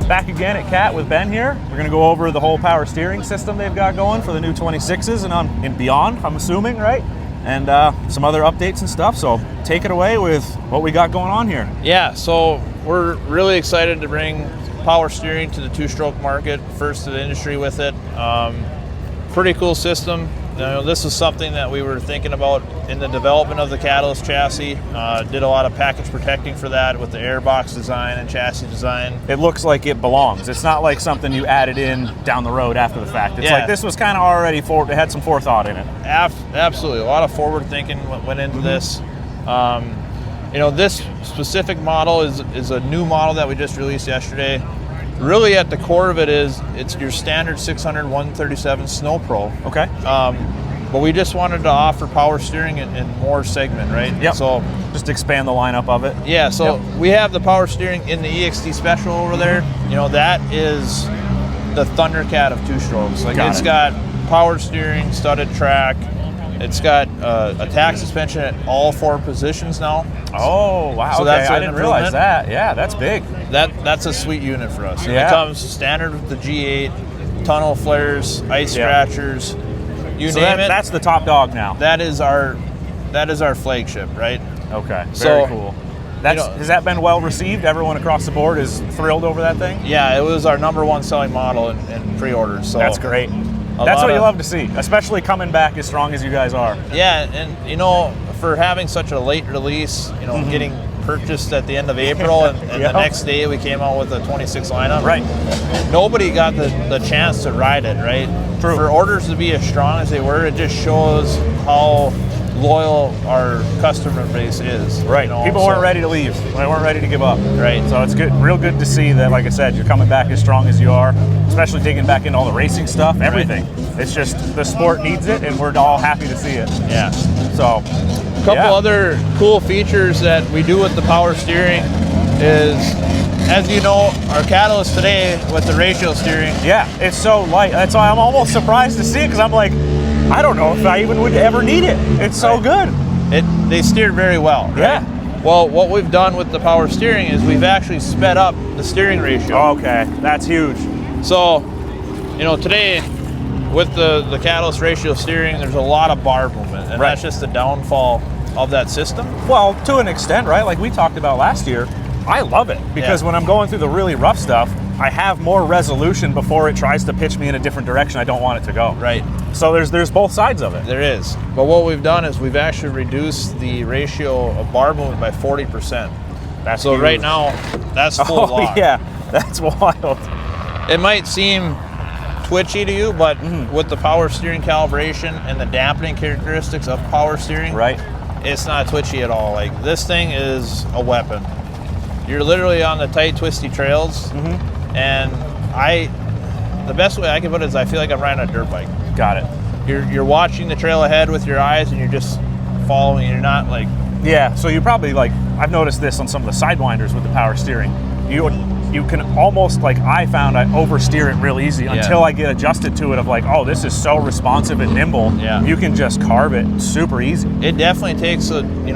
Back again at CAT with Ben here. We're gonna go over the whole power steering system they've got going for the new 26s and beyond, I'm assuming, right? And some other updates and stuff. So take it away with what we got going on here. Yeah, so we're really excited to bring power steering to the two-stroke market, first to the industry with it. Pretty cool system. You know, this is something that we were thinking about in the development of the Catalyst chassis. Did a lot of package protecting for that with the airbox design and chassis design. It looks like it belongs. It's not like something you added in down the road after the fact. It's Yeah. like this was kind of already it had some forethought in it. Absolutely, a lot of forward thinking went into this. You know, this specific model is a new model that we just released yesterday. Really at the core of it is, it's your standard 600 137 Snow Pro. Okay. But we just wanted to offer power steering in more segment, right? Yep. So just expand the lineup of it. yeah, so Yep. we have the power steering in the EXT Special over there. You know, that is the Thundercat of two strokes. Like Got it's it. got power steering, studded track. It's got a tack suspension at all 4 positions now. Oh, wow. So okay. that's I an didn't realize improvement. that. Yeah, that's big. That's a sweet unit for us. And Yeah. it comes standard with the G8, tunnel flares, ice Yeah. scratchers, you So name it. that's the top dog now. That is our flagship, right? Okay, very So, cool. That's, know- has that been well received? Everyone across the board is thrilled over that thing? Yeah, it was our #1 selling model in pre-orders. So That's great. a That's lot what you of- love to see, especially coming back as strong as you guys are. Yeah, and you know, for having such a late release, you know, Mm-hmm. getting purchased at the end of April, and Yep. the next day we came out with a 26 lineup. Right. Nobody got the chance to ride it, right? True. For orders to be as strong as they were, it just shows how loyal our customer base is. Right. you know, People so- weren't ready to leave. They weren't ready to give up. Right. So it's good, real good to see that, like I said, you're coming back as strong as you are, especially digging back into all the racing stuff, everything. It's just the sport needs it, and we're all happy to see it. Yeah. So, A couple yeah. other cool features that we do with the power steering is, as you know, our Catalyst today with the ratio steering. Yeah, it's so light. That's why I'm almost surprised to see it, because I'm like, I don't know if I even would ever need it. It's so good. They steer very well. Right? Yeah. Well, what we've done with the power steering is we've actually sped up the steering ratio. Okay, that's huge. So, you know, today with the Catalyst ratio steering, there's a lot of bar movement, and Right. that's just the downfall of that system. Well, to an extent, right? Like we talked about last year, I love it because Yeah. when I'm going through the really rough stuff, I have more resolution before it tries to pitch me in a different direction I don't want it to go. Right. So there's both sides of it. There is. But what we've done is we've actually reduced the ratio of bar movement by 40%. That's So huge. right now, that's full Oh lock. yeah, that's wild. It might seem twitchy to you, but Mm-hmm. with the power steering calibration and the dampening characteristics of power steering, Right. it's not twitchy at all. Like, this thing is a weapon. You're literally on the tight, twisty trails, and the best way I can put it is I feel like I'm riding a dirt bike. Got it. You're watching the trail ahead with your eyes, and you're just following. You're not like, Yeah, so you probably I've noticed this on some of the sidewinders with the power steering. You can almost, I found I oversteer it real easy until I get adjusted to it of oh, this is so responsive and nimble. Yeah. You can just carve it super easy. it definitely takes an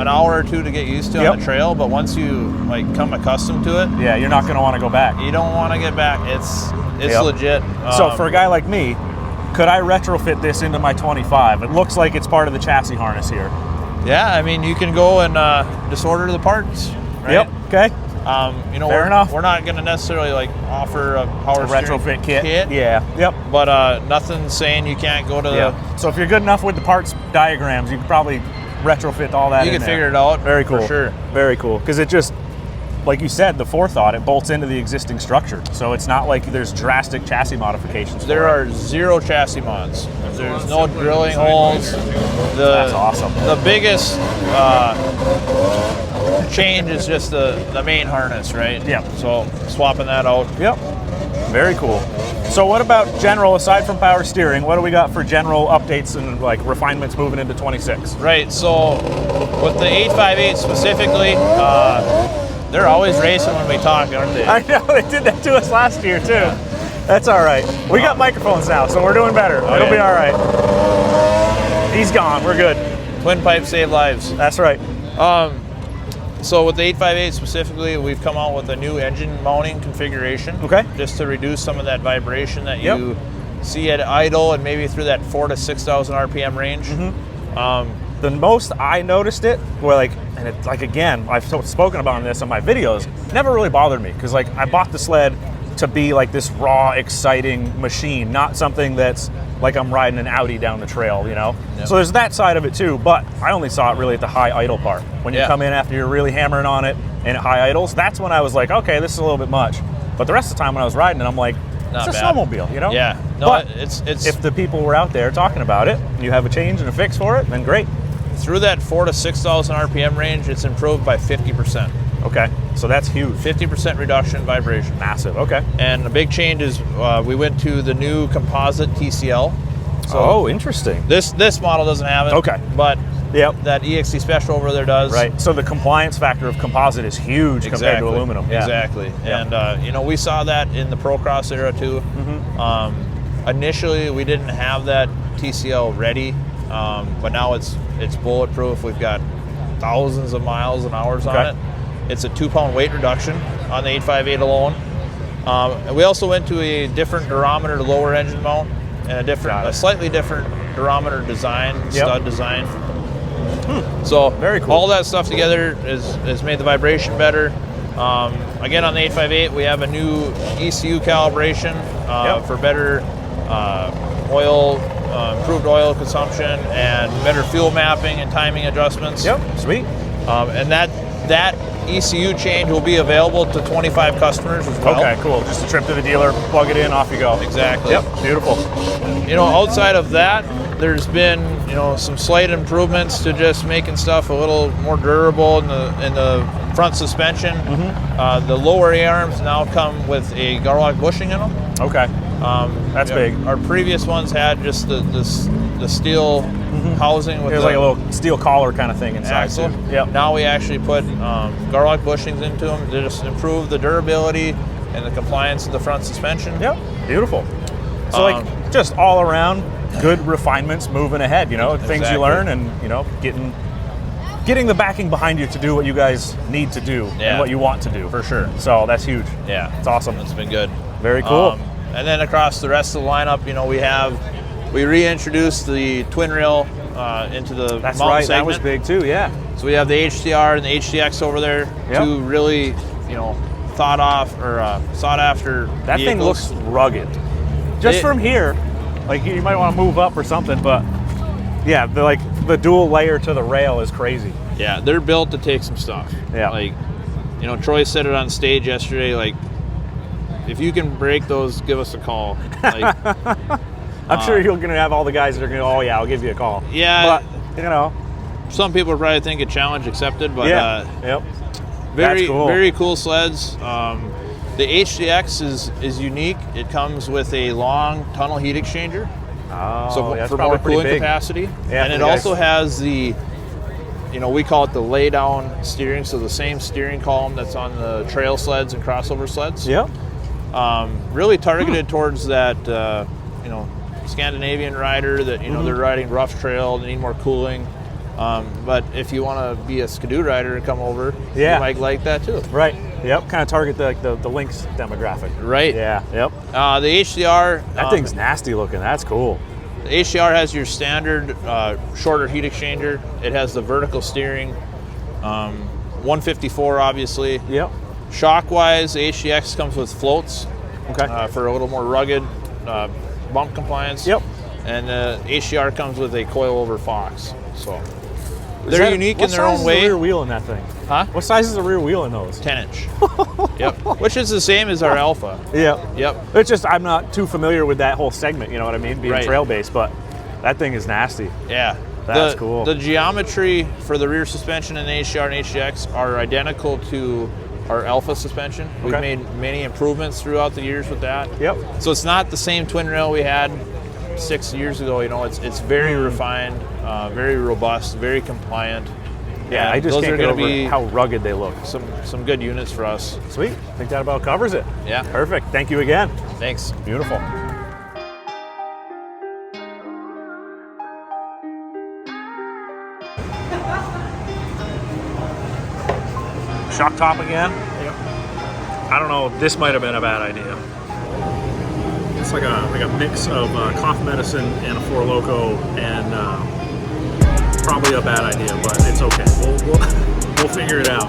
hour or two to get used to on the trail, but once you come accustomed to it, Yeah, you're not going to want to go back. you don't want to get back. It's Yep. legit. So for a guy like me, could I retrofit this into my 25? It looks like it's part of the chassis harness here. Yeah, I mean, you can go and disorder the parts. Right? Yep. Okay. You know, Fair enough. We're not going to necessarily like offer a power retrofit kit. Yeah. Yep. But nothing's saying you can't go to Yeah. So if you're good enough with the parts diagrams, you can probably retrofit all that. You in can there. figure it out. Very cool. For sure. Very cool. Because it just, like you said, the forethought, it bolts into the existing structure. So it's not like there's drastic chassis modifications. There are 0 chassis mods. There's no drilling holes. That's awesome. The biggest change is just the main harness, right? Yeah. So swapping that out. Yep. Very cool. So what about general, aside from power steering, what do we got for general updates and like refinements moving into 26? Right, so with the 858 specifically, they're always racing when we talk, aren't they? I know, they did that to us last year too. That's all right. We got microphones now, so we're doing better. It'll be all right. He's gone, we're good. Twin pipe save lives. That's right. So with the 858 specifically, we've come out with a new engine mounting configuration. Okay. Just to reduce some of that vibration that you see at idle and maybe through that 4,000 to 6,000 RPM range. The most I noticed it, were like, and it, like again, I've spoken about this on my videos, never really bothered me because like I bought the sled to be like this raw, exciting machine, not something that's like I'm riding an Audi down the trail, you know? Yep. So there's that side of it too, but I only saw it really at the high idle part. When you come in after you're really hammering on it and at high idles, that's when I was like, okay, this is a little bit much. But the rest of the time when I was riding it, I'm like, Not it's a bad. snowmobile, you know? Yeah. No, but it's if the people were out there talking about it, and you have a change and a fix for it, then great. through that 4,000 to 6,000 RPM range, it's improved by 50%. Okay, so that's huge. 50% reduction in vibration. Massive, okay. And the big change is we went to the new composite TCL. So interesting. This model doesn't have it. Okay. But Yep. that EXT Special over there does. Right, so the compliance factor of composite is huge compared to aluminum. Yeah. Exactly. Yeah. And, you know, we saw that in the Pro Cross era too. Initially, we didn't have that TCL ready, but now it's bulletproof. We've got thousands of miles and hours on it. It's a 2-pound weight reduction on the 858 alone. And we also went to a different durometer lower engine mount and a slightly different durometer design, stud design. So very cool. All that stuff together has made the vibration better. Again, on the 858, we have a new ECU calibration for better oil, improved oil consumption, and better fuel mapping and timing adjustments. Yep, sweet. And that ECU change will be available to 25 customers as well. Okay, cool. Just a trip to the dealer, plug it in, off you go. Exactly. Yep, beautiful. You know, outside of that, there's been, you know, some slight improvements to just making stuff a little more durable in the front suspension. The lower A-arms now come with a Garlock bushing in them. Okay. That's big. Our previous ones had just the steel housing with It was like a little steel collar kind of thing inside. axle. Too. Yep. Now we actually put Garlock bushings into them to just improve the durability and the compliance of the front suspension. Yep. Beautiful. So like just all around good refinements moving ahead, you know, things you learn and, you know, getting the backing behind you to do what you guys need to do and what you want to do. For sure. So that's huge. Yeah. It's awesome. It's been good. Very cool. And then across the rest of the lineup, you know, we reintroduced the twin rail into the That's mountain right. segment. That was big too. Yeah. So we have the HTR and the HTX over there. Yep. Two really, you know, sought after. That thing looks rugged. Just from here, like you might want to move up or something, but yeah, the dual layer to the rail is crazy. Yeah, they're built to take some stuff. Yeah. Like, you know, Troy said it on stage yesterday. Like, if you can break those, give us a call. Like, I'm sure you're going to have all the guys that are going to go, oh yeah, I'll give you a call. Yeah. But, you know. Some people probably think a challenge accepted, but yep. very, That's cool. very cool sleds. The HDX is unique. It comes with a long tunnel heat exchanger. Oh, so that's for probably more pretty cooling big. capacity. Yeah, and it also has the, you know, we call it the lay down steering, so the same steering column that's on the trail sleds and crossover sleds. Yep. Really targeted towards that, you know, Scandinavian rider that, you know, they're riding rough trail, they need more cooling. But if you want to be a Skidoo rider and come over, Yeah. you might like that too. Right. Yep. Kind of target the Lynx demographic. Right. Yeah. Yep. The HDR. That thing's nasty looking. That's cool. The HDR has your standard shorter heat exchanger. It has the vertical steering. 154 obviously. Yep. Shock-wise, the HDX comes with floats. Okay. For a little more rugged bump compliance. Yep. And HDR comes with a coil-over Fox. So they're unique in their own way. What size is the rear wheel in that thing? Huh? What size is the rear wheel in those? 10-inch. Yep. Which is the same as our Alpha. Yeah. Yep. It's just I'm not too familiar with that whole segment. You know what I mean? Being Right. trail based, but that thing is nasty. Yeah. That's cool. The geometry for the rear suspension in the HDR and HDX are identical to our Alpha suspension. We've Okay. made many improvements throughout the years with that. Yep. So it's not the same twin rail we had 6 years ago. You know, it's very refined, very robust, very compliant. Yeah, And I just those can't are get going over to be how rugged they look. some good units for us. Sweet. I think that about covers it. Yeah. Perfect. Thank you again. Thanks. Beautiful. Shock top again. Yep. I don't know. This might have been a bad idea. It's like a mix of cough medicine and a Four Loko, and probably a bad idea, but it's okay. We'll figure it out.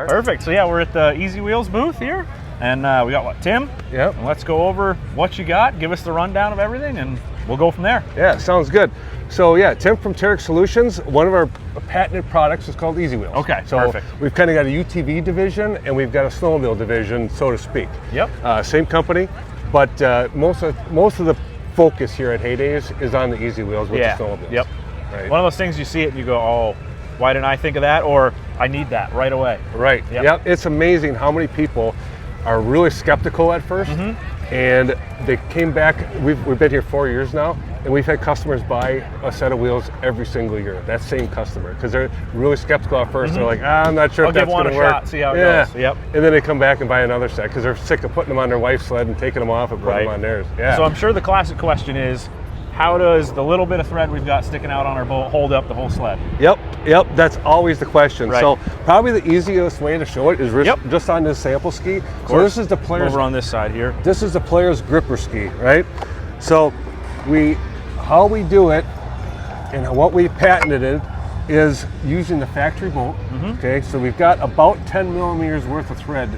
Perfect. So yeah, we're at the Easy Wheels booth here, and we got what, Tim? Yep. And let's go over what you got. Give us the rundown of everything, and we'll go from there. Yeah, sounds good. So yeah, Tim from Terex Solutions. One of our patented products is called Easy Wheels. Okay, so perfect. We've kind of got a UTV division and we've got a snowmobile division, so to speak. Yep. Same company, but most of the focus here at Heydays is on the Easy Wheels with the snowmobiles. Yep. Right. One of those things you see it and you go, oh, why didn't I think of that? Or I need that right away. Right. Yep. It's amazing how many people are really skeptical at first, and they came back. We've been here 4 years now, and we've had customers buy a set of wheels every single year. That same customer, because they're really skeptical at 1st. They're like, I'm not sure I'll if that's give one going a to work. shot, see how it goes. Yep. And then they come back and buy another set because they're sick of putting them on their wife's sled and taking them off and putting them on theirs. Yeah. So I'm sure the classic question is, how does the little bit of thread we've got sticking out on our boat hold up the whole sled? Yep. That's always the question. Right. So probably the easiest way to show it is just on this sample ski. So this is the player's. Over on this side here. This is the player's gripper ski, right? So how we do it and what we patented it is using the factory bolt. Okay, so we've got about 10 millimeters worth of thread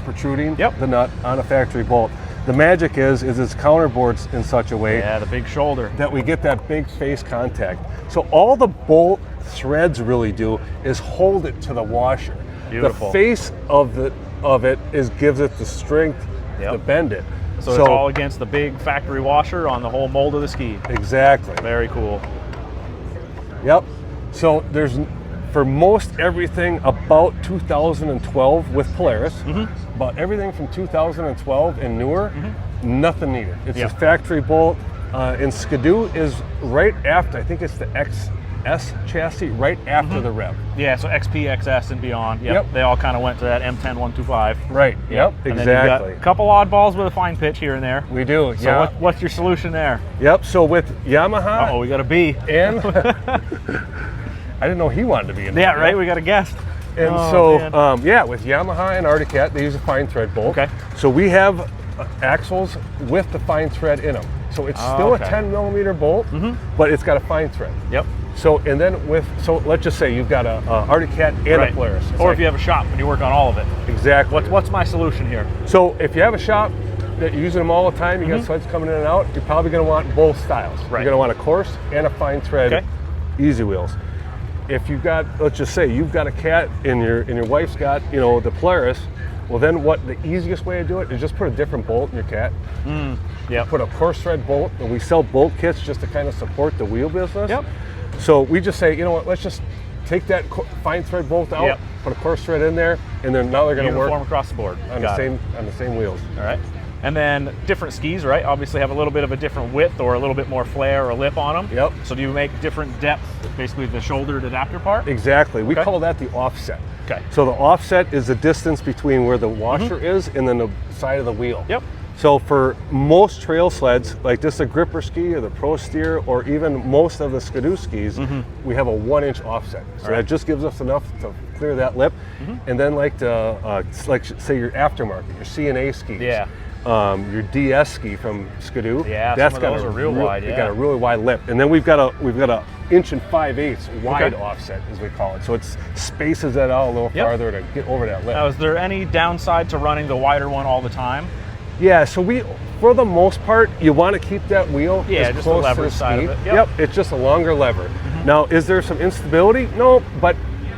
protruding the nut on a factory bolt. The magic is it's counterboards in such a way the big shoulder that we get that big face contact. So all the bolt threads really do is hold it to the washer. Beautiful. The face of it gives it the strength to bend it. So it's all against the big factory washer on the whole mold of the ski. Exactly. Very cool. Yep. So there's, for most everything about 2012 with Polaris, but everything from 2012 and newer, nothing needed. It's a factory bolt. And Skidoo is right after, I think it's the XS chassis, right after the Rev. Yeah, so XP, XS, and beyond. Yep. They all kind of went to that M10 125. Right. Yep. And Exactly. then you've got a couple oddballs with a fine pitch here and there. We do. So what's your solution there? Yep. So with Yamaha. Oh, we got a B. And I didn't know he wanted to be in there. Yeah, right. We got a guest. And with Yamaha and Arctic Cat, they use a fine thread bolt. Okay. So we have axles with the fine thread in them. So it's still a 10 millimeter bolt, but it's got a fine thread. Yep. So and then let's just say you've got a Arctic Cat and a Polaris. Or if you have a shop and you work on all of it. Exactly. What's my solution here? So if you have a shop that you're using them all the time, you got sleds coming in and out, you're probably going to want both styles. Right. You're going to want a coarse and a fine thread Easy Wheels. If you've got, let's just say you've got a Cat and your wife's got, the Polaris, well then the easiest way to do it is just put a different bolt in your Cat. Put a coarse thread bolt, and we sell bolt kits just to kind of support the wheel business. Yep. So we just say, let's just take that fine thread bolt out, put a coarse thread in there, and then now they're going to work uniform across the board on the same wheels. All right. And then different skis, right? Obviously have a little bit of a different width or a little bit more flare or lip on them. Yep. So do you make different depth, basically the shouldered adapter part? Exactly. We call that the offset. Okay. So the offset is the distance between where the washer is and then the side of the wheel. Yep. So for most trail sleds, like just the gripper ski or the Pro Steer or even most of the Skidoo skis, we have a 1-inch offset. So that just gives us enough to clear that lip. And then like say your aftermarket, your C&A skis. Yeah. Your DS ski from Skidoo. Yeah, that's some of those are real wide. They got a really wide lip, and then we've got a 1 inch and 5/8 wide offset, as we call it. So it spaces that out a little farther to get over that lip. Now, is there any downside to running the wider one all the time? Yeah, so for the most part, you want to keep that wheel as just close the to leverage the side ski. of it. Yep. It's just a longer lever. Now, is there some instability? No, but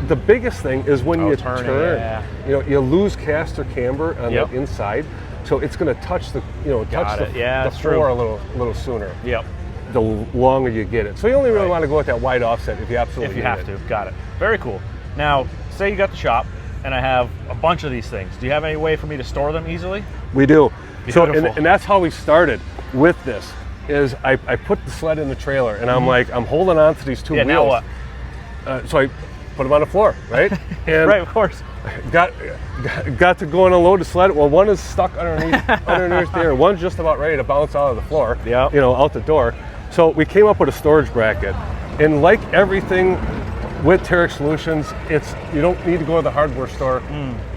the biggest thing is when you turning, turn, you lose caster camber on the inside, so it's going to touch the the floor a little sooner. Yep. The longer you get it, so you only really want to go with that wide offset if you absolutely if you have to. Got it. Very cool. Now, say you got the shop, and I have a bunch of these things. Do you have any way for me to store them easily? We do. Beautiful. So, and that's how we started with this. Is I put the sled in the trailer, and I'm like, I'm holding on to these two wheels. Now what? So I put them on the floor, right? And right, of course. Got to go and unload the sled. Well, one is stuck underneath there, and one's just about ready to bounce out of the floor. Out the door. So we came up with a storage bracket, and like everything with Terex Solutions, you don't need to go to the hardware store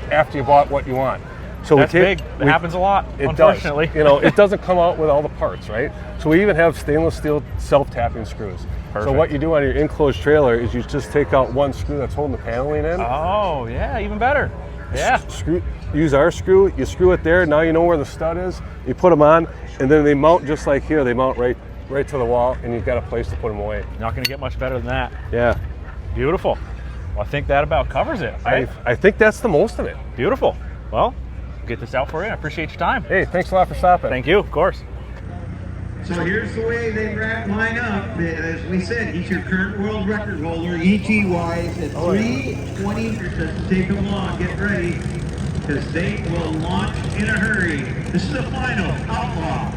after you bought what you want. So that's big. It happens a lot, unfortunately. It doesn't come out with all the parts, right? So we even have stainless steel self-tapping screws. Perfect. So what you do on your enclosed trailer is you just take out one screw that's holding the paneling in. Oh, yeah, even better. Yeah. Use our screw, you screw it there, now you know where the stud is, you put them on, and then they mount just like here, they mount right to the wall, and you've got a place to put them away. Not gonna get much better than that. Yeah. Beautiful. Well, I think that about covers it, right? I think that's the most of it. Beautiful. Well, get this out for you. I appreciate your time. Hey, thanks a lot for stopping. Thank you, of course. So here's the way they line up. As we said, he's your current world record holder, ET-wise, at 3:20. Doesn't take them long. Get ready, because they will launch in a hurry. This is the final Outlaw.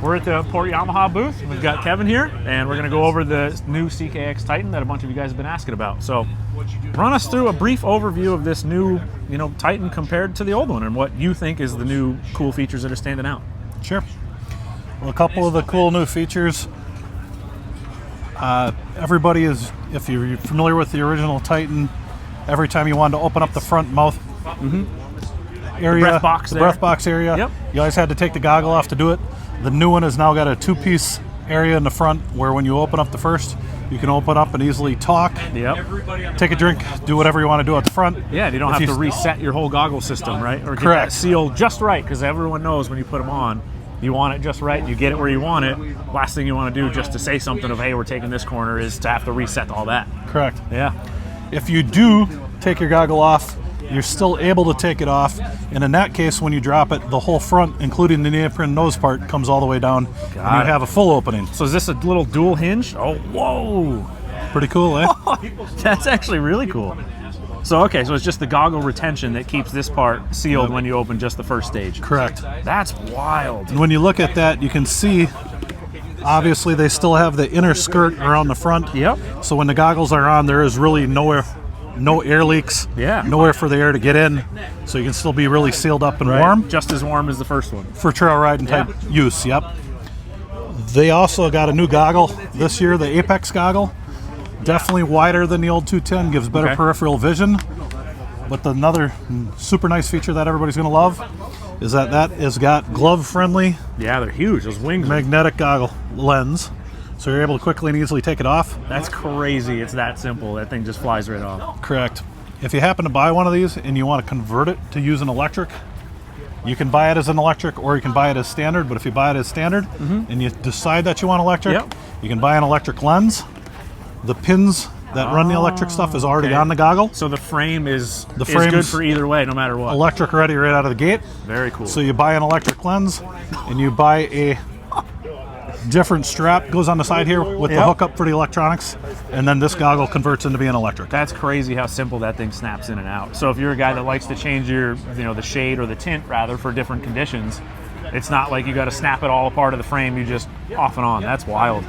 We're at the Port Yamaha booth. We've got Kevin here, and we're going to go over the new CKX Titan that a bunch of you guys have been asking about. So, run us through a brief overview of this new, Titan compared to the old one, and what you think is the new cool features that are standing out. Sure. Well, a couple of the cool new features. Everybody is, if you're familiar with the original Titan, every time you wanted to open up the front mouth area, the breath box area, you always had to take the goggle off to do it. The new one has now got a 2-piece area in the front where when you open up the first, you can open up and easily talk, take a drink, do whatever you want to do at the front. Yeah, you don't have to reset your whole goggle system, right? Or get that seal just right, because everyone knows when you put them on, you want it just right, you get it where you want it. Last thing you want to do just to say something of, hey, we're taking this corner, is to have to reset all that. Correct. Yeah. If you do take your goggle off, you're still able to take it off, and in that case, when you drop it, the whole front, including the neoprene nose part, comes all the way down, and you have a full opening. So is this a little dual hinge? Oh, whoa! Pretty cool, eh? That's actually really cool. So it's just the goggle retention that keeps this part sealed when you open just the first stage. Correct. That's wild. And when you look at that, you can see, obviously, they still have the inner skirt around the front. Yep. So when the goggles are on, there is really no air leaks, nowhere for the air to get in, so you can still be really sealed up and warm. Just as warm as the first one. For trail riding type use, They also got a new goggle this year, the Apex goggle. Definitely wider than the old 210, gives better peripheral vision. But another super nice feature that everybody's going to love is that has got glove-friendly. Yeah, they're huge, those wings. Magnetic goggle lens. So you're able to quickly and easily take it off. That's crazy. It's that simple. That thing just flies right off. Correct. If you happen to buy one of these and you want to convert it to use an electric, you can buy it as an electric or you can buy it as standard. But if you buy it as standard and you decide that you want electric, you can buy an electric lens. The pins that run the electric stuff is already on the goggle. So the frame is good for either way, no matter what. Electric ready right out of the gate. Very cool. So you buy an electric lens and you buy a different strap goes on the side here with the hookup for the electronics, and then this goggle converts into being electric. That's crazy how simple that thing snaps in and out. So if you're a guy that likes to change your, the shade or the tint rather for different conditions, it's not like you got to snap it all apart of the frame. You just off and on. That's wild.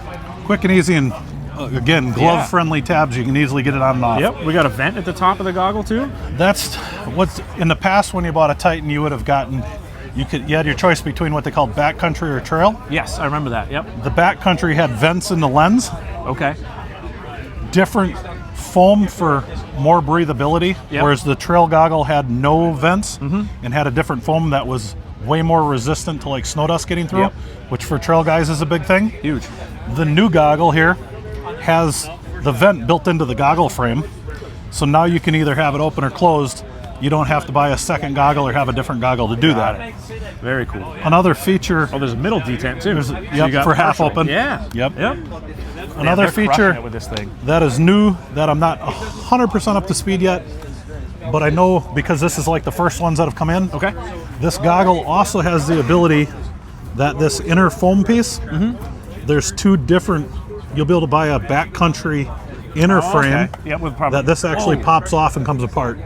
Quick and easy, and again, glove-friendly tabs. You can easily get it on and off. Yep, we got a vent at the top of the goggle too. That's what's in the past when you bought a Titan, you would have gotten. You had your choice between what they called backcountry or trail. Yes, I remember that. Yep. The backcountry had vents in the lens. Okay. Different foam for more breathability, whereas the trail goggle had no vents and had a different foam that was way more resistant to like snow dust getting through, which for trail guys is a big thing. Huge. The new goggle here has the vent built into the goggle frame, so now you can either have it open or closed. You don't have to buy a second goggle or have a different goggle to do that. Very cool. Another feature. Oh, there's a middle detent too. Yep, for half open. Yeah. Yep. Yep. Another feature with this thing that is new that I'm not 100% up to speed yet, but I know because this is like the first ones that have come in. Okay. This goggle also has the ability that this inner foam piece, there's two different, you'll be able to buy a backcountry inner frame that this actually pops off and comes apart.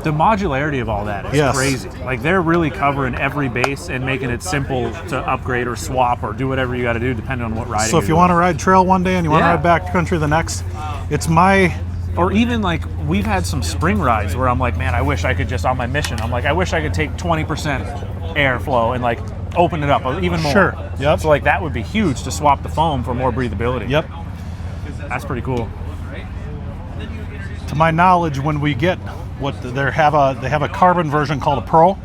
The modularity of all that is crazy. Like they're really covering every base and making it simple to upgrade or swap or do whatever you got to do depending on what riding. So if you want to ride trail one day and you want to ride backcountry the next, it's my... Or even like we've had some spring rides where I'm like, man, I wish I could just on my mission. I'm like, I wish I could take 20% airflow and like open it up even more. Sure. Yep. So like that would be huge to swap the foam for more breathability. Yep. That's pretty cool. To my knowledge, when we get they have a carbon version called a Pro.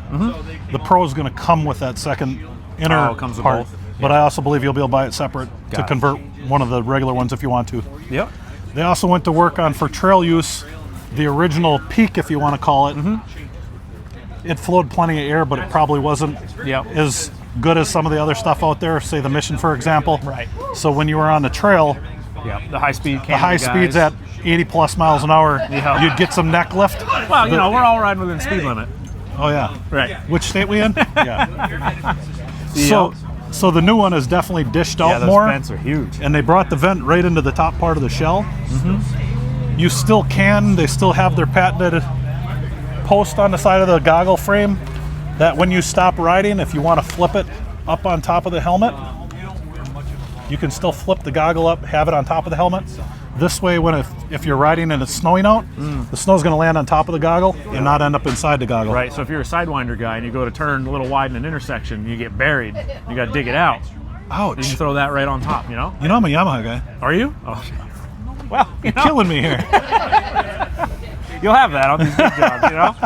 The Pro is going to come with that second inner comes with part. both. But I also believe you'll be able to buy it separate to convert one of the regular ones if you want to. Yep. They also went to work on, for trail use, the original Peak, if you want to call it. It flowed plenty of air, but it probably wasn't as good as some of the other stuff out there, say the Mission, for example. Right. So when you were on the trail, the high speed the high speeds at 80 plus miles an hour, you'd get some neck lift. Well, we're all riding within speed limit. Oh yeah. Right. Which state we in? Yeah. So the new one is definitely dished out those more. vents are huge. And they brought the vent right into the top part of the shell. You still they still have their patented post on the side of the goggle frame that when you stop riding, if you want to flip it up on top of the helmet, you can still flip the goggle up, have it on top of the helmet. This way, if you're riding and it's snowing out, the snow's going to land on top of the goggle and not end up inside the goggle. Right, so if you're a Sidewinder guy and you go to turn a little wide in an intersection, you get buried, you got to dig it out. Ouch. You can throw that right on top, You know I'm a Yamaha guy. Are you? Oh. Well, you're killing me here. You'll have that on these big jobs,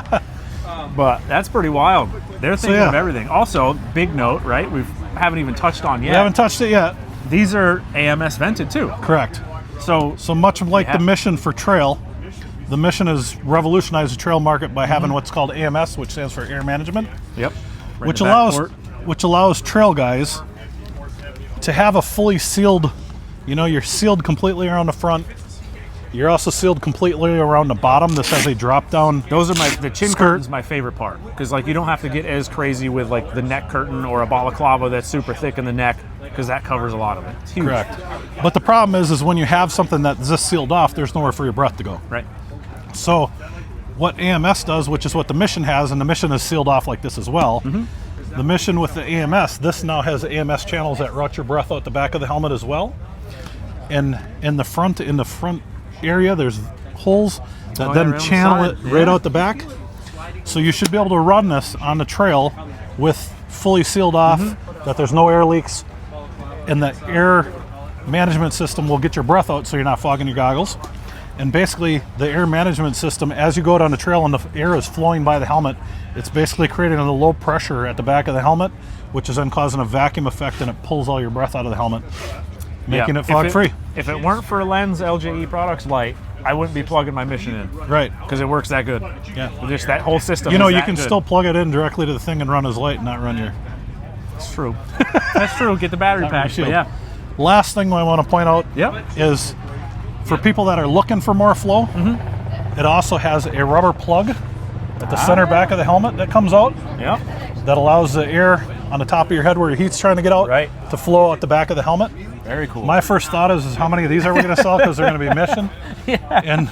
But that's pretty wild. They're thinking of everything. Also, big note, right? We haven't even touched on yet. We haven't touched it yet. These are AMS vented too. Correct. So much like the Mission for trail, the Mission has revolutionized the trail market by having what's called AMS, which stands for air management. Yep. Which allows trail guys to have a fully sealed, you're sealed completely around the front. You're also sealed completely around the bottom. This has a drop down. Those are the chin curtain's my favorite part, because you don't have to get as crazy with the neck curtain or a balaclava that's super thick in the neck, because that covers a lot of it. It's huge. Correct. But the problem is when you have something that's just sealed off, there's nowhere for your breath to go. Right. So what AMS does, which is what the Mission has, and the Mission is sealed off like this as well. The Mission with the AMS, this now has AMS channels that route your breath out the back of the helmet as well. And in the front area, there's holes that then channel it right out the back. So you should be able to run this on the trail with fully sealed off, that there's no air leaks, and the air management system will get your breath out so you're not fogging your goggles. And basically the air management system, as you go down the trail and the air is flowing by the helmet, it's basically creating a low pressure at the back of the helmet, which is then causing a vacuum effect, and it pulls all your breath out of the helmet, making it fog free. If it weren't for Lens LJE Products Light, I wouldn't be plugging my Mission in. Right. Because it works that good. Yeah. Just that whole system. You can still plug it in directly to the thing and run as light and not run your... It's true. That's true. Get the battery pack. Yeah. Last thing I want to point out is for people that are looking for more flow, it also has a rubber plug at the center back of the helmet that comes out. Yep. That allows the air on the top of your head where your heat's trying to get out to flow out the back of the helmet. Very cool. My first thought is how many of these are we going to sell because they're going to be mission. And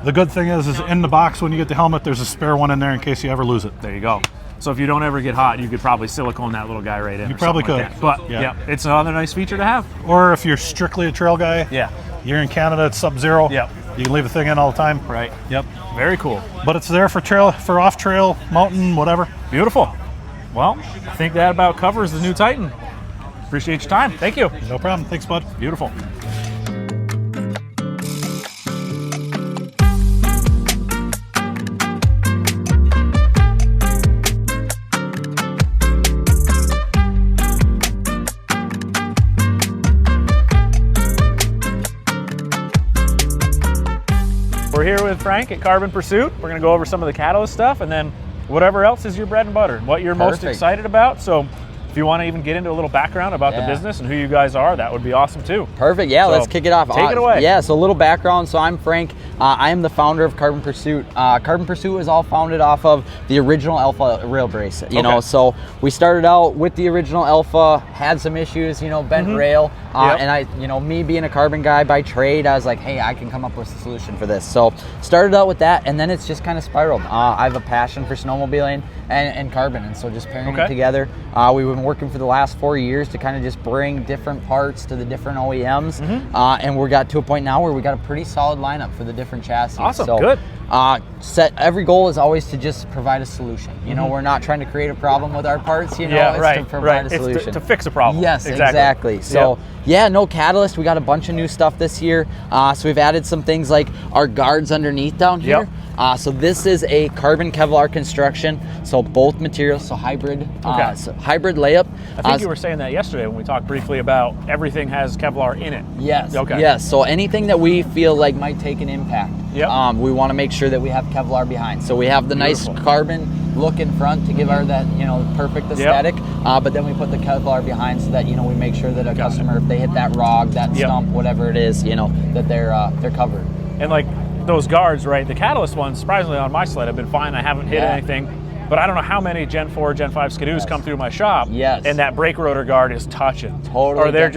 the good thing is in the box when you get the helmet, there's a spare one in there in case you ever lose it. There you go. So if you don't ever get hot, you could probably silicone that little guy right in. You probably could. Like but yeah, it's another nice feature to have. Or if you're strictly a trail guy, you're in Canada, it's sub-zero. You can leave the thing in all the time. Right. Yep. Very cool. But it's there for trail, for off trail, mountain, whatever. Beautiful. Well, I think that about covers the new Titan. Appreciate your time. Thank you. No problem. Thanks, bud. Beautiful. We're here with Frank at Carbon Pursuit. We're going to go over some of the catalyst stuff and then whatever else is your bread and butter, what you're most excited about. So if you want to even get into a little background about the business and who you guys are, that would be awesome too. Perfect. Yeah, so let's kick it off. Take it away. Yeah, so a little background. So I'm Frank. I am the founder of Carbon Pursuit. Carbon Pursuit was all founded off of the original Alpha rail brace. You know, so we started out with the original Alpha, had some issues, you know, bent rail. And I, you know, me being a carbon guy by trade, I was like, hey, I can come up with a solution for this. So started out with that, and then it's just kind of spiraled. I have a passion for snowmobiling and carbon, and so just pairing it together. We've been working for the last 4 years to kind of just bring different parts to the different OEMs, and we got to a point now where we got a pretty solid lineup for the different chassis. Awesome, so, good. Every goal is always to just provide a solution. You know, we're not trying to create a problem with our parts, you know, it's to provide a solution. It's to fix a problem. Yes, exactly. So yeah, no catalyst. We got a bunch of new stuff this year. So we've added some things like our guards underneath down here. So this is a carbon Kevlar construction. So both materials, so hybrid, so hybrid layup. I think you were saying that yesterday when we talked briefly about everything has Kevlar in it. Yes. Yes. So anything that we feel like might take an impact, we want to make sure that we have Kevlar behind. So we have the nice carbon look in front to give our that, you know, perfect aesthetic. But then we put the Kevlar behind so that, you know, we make sure that a customer, if they hit that rog, that stump, whatever it is, you know, that they're covered. And like those guards, right? The catalyst ones, surprisingly on my sled, have been fine. I haven't hit anything. But I don't know how many Gen 4, Gen 5 Skidoos come through my shop, and that brake rotor guard is touching. Totally. Or they're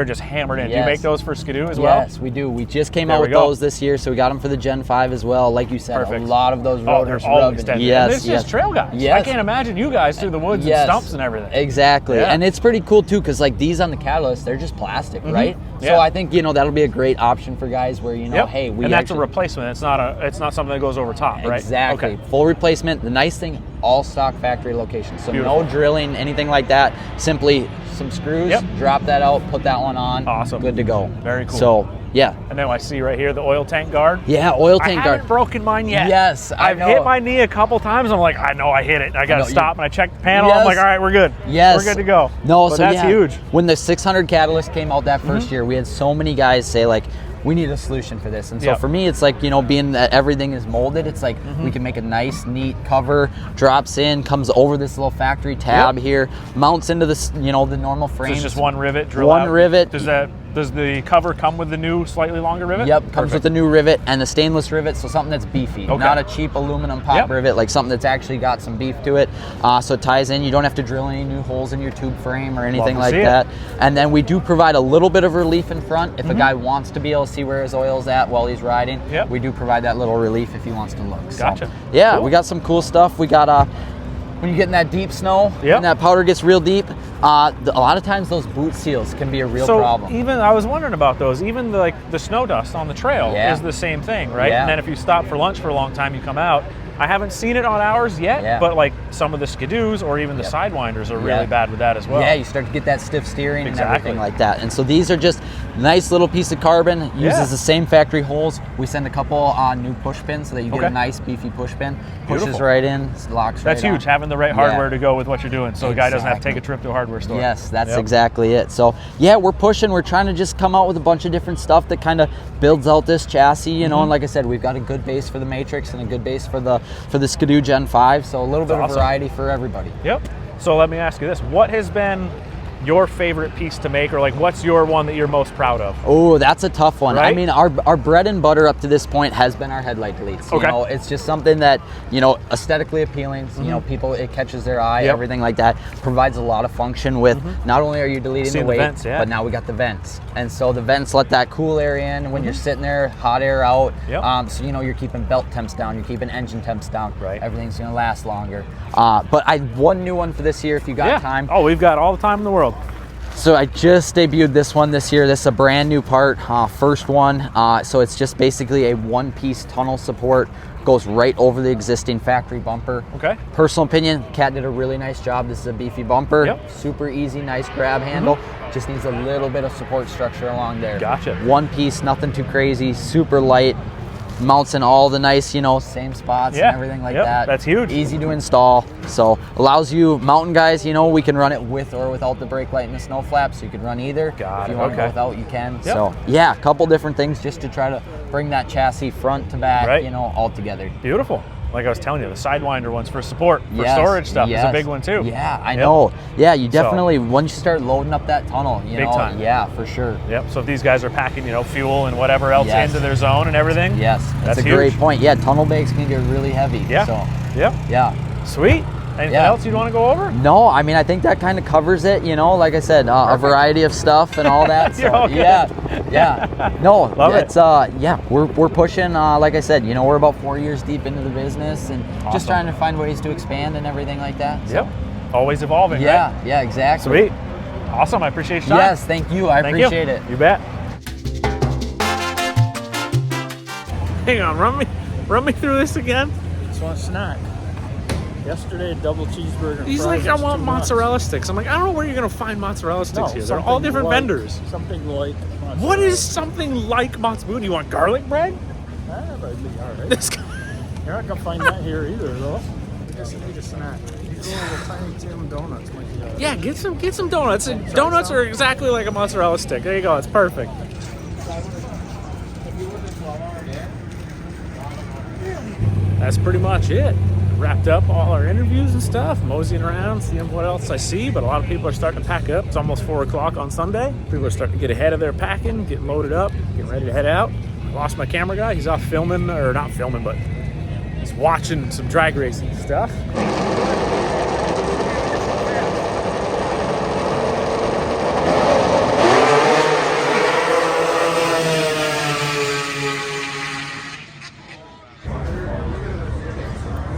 just hammered in. Do you make those for Skidoo as well? Yes, we do. We just came out with those this year, so we got them for the Gen 5 as well. Like you said, a lot of those rotors rubbing. Yes, and it's just trail guys. I can't imagine you guys through the woods and stumps and everything. Exactly. And it's pretty cool too, because like these on the Catalyst, they're just plastic, right? So I think, you know, that'll be a great option for guys where, you know, hey, we that's a replacement. It's not something that goes over top, right? Exactly. Full replacement. The nice thing, all stock factory location. So no drilling, anything like that. Simply some screws, drop that out, put that one on. Awesome. Good to go. Very cool. So yeah. And then I see right here the oil tank guard. Yeah, oil tank guard. I haven't broken mine yet. Yes, I've hit my knee a couple times. I'm like, I know I hit it. I got to stop, and I check the panel. I'm like, all right, we're good. Yes. We're good to go. No, but so that's huge. When the 600 Catalyst came out that first year, we had so many guys say like, we need a solution for this. And so for me, it's like, you know, being that everything is molded, it's like we can make a nice, neat cover, drops in, comes over this little factory tab here, mounts into this, you know, the normal frame. So it's just one rivet, drill out. One rivet. Does the cover come with the new, slightly longer rivet? Yep, comes with the new rivet and the stainless rivet, so something that's beefy. Not a cheap aluminum pop rivet, like something that's actually got some beef to it. So it ties in. You don't have to drill any new holes in your tube frame or anything like that. And then we do provide a little bit of relief in front. If a guy wants to be able to see where his oil's at while he's riding, we do provide that little relief if he wants to look. Gotcha. So, yeah, we got some cool stuff. We got when you get in that deep snow and that powder gets real deep, a lot of times those boot seals can be a real problem. Even I was wondering about those. Even the snow dust on the trail is the same thing, right? And then if you stop for lunch for a long time, you come out. I haven't seen it on ours yet, but like some of the Skidoos or even the Sidewinders are really bad with that as well. Yeah, you start to get that stiff steering and everything like that. And so these are just nice little piece of carbon, uses the same factory holes. We send a couple new push pins so that you get a nice beefy push pin. Pushes right in, locks That's right huge, on. having the right hardware to go with what you're doing so a guy doesn't have to take a trip to a hardware store. Yes, that's exactly it. So yeah, we're pushing, we're trying to just come out with a bunch of different stuff that kind of builds out this chassis, you know, and like I said, we've got a good base for the Matrix and a good base for the Skidoo Gen 5, so a little bit of variety for everybody. Yep. So let me ask you this, what has been your favorite piece to make, or like what's your one that you're most proud of? Oh, that's a tough one. Right? I mean, our bread and butter up to this point has been our headlight deletes. You know, it's just something that, you know, aesthetically appealing, you know, people, it catches their eye, everything like that. Provides a lot of function with, not only are you deleting the weight, vents, but now we got the vents. And so the vents let that cool air in when you're sitting there, hot air out. So, you know, you're keeping belt temps down, you're keeping engine temps down. Right. Everything's gonna last longer. But one new one for this year, if you got time. Oh, we've got all the time in the world. So I just debuted this one this year. This is a brand new part, first one. So it's just basically a one-piece tunnel support. Goes right over the existing factory bumper. Okay. Personal opinion, Cat did a really nice job. This is a beefy bumper. Super easy, nice grab handle. Just needs a little bit of support structure along there. Gotcha. One piece, nothing too crazy, super light. Mounts in all the nice, you know, same spots and everything like that. That's huge. Easy to install. So allows you mountain guys, you know, we can run it with or without the brake light and the snow flap, so you can run either. If you want to go without, you can. So yeah, a couple different things just to try to bring that chassis front to back, you know, all together. Beautiful. Like I was telling you, the Sidewinder ones for support, for storage stuff is a big one too. Yeah, I know. Yeah, you definitely, once you start loading up that tunnel, you know, time. Yeah, for sure. Yep, so if these guys are packing, you know, fuel and whatever else into their zone and everything. That's a huge. great point. Yeah, tunnel bags can get really heavy. Yeah, so, yeah. Sweet. Anything else you'd want to go over? No, I mean, I think that kind of covers it, you know, like I said, a variety of stuff and all that. So, No, it's, we're pushing, like I said, you know, we're about 4 years deep into the business and just trying to find ways to expand and everything like that. So. Always evolving, right? Yeah, exactly. Sweet. Awesome, I appreciate your time. Yes, thank you. I appreciate it. You bet. Hang on, run me through this again. Just want a snack. Yesterday, a double cheeseburger. He's like, I want mozzarella sticks. I'm like, I don't know where you're gonna find mozzarella sticks here. They're all different vendors. Something like mozzarella. What is something like mozzarella? Do you want garlic bread? That'd be all right. This guy. You're not gonna find that here either, though. I just need a snack. These little tiny Tim donuts might be all right. Yeah, get some donuts. Donuts are exactly like a mozzarella stick. There you go. It's perfect. That's pretty much it. Wrapped up all our interviews and stuff, moseying around, seeing what else I see, but a lot of people are starting to pack up. It's almost 4 o'clock on Sunday. People are starting to get ahead of their packing, getting loaded up, getting ready to head out. Lost my camera guy. He's off filming, or not filming, but he's watching some drag racing stuff.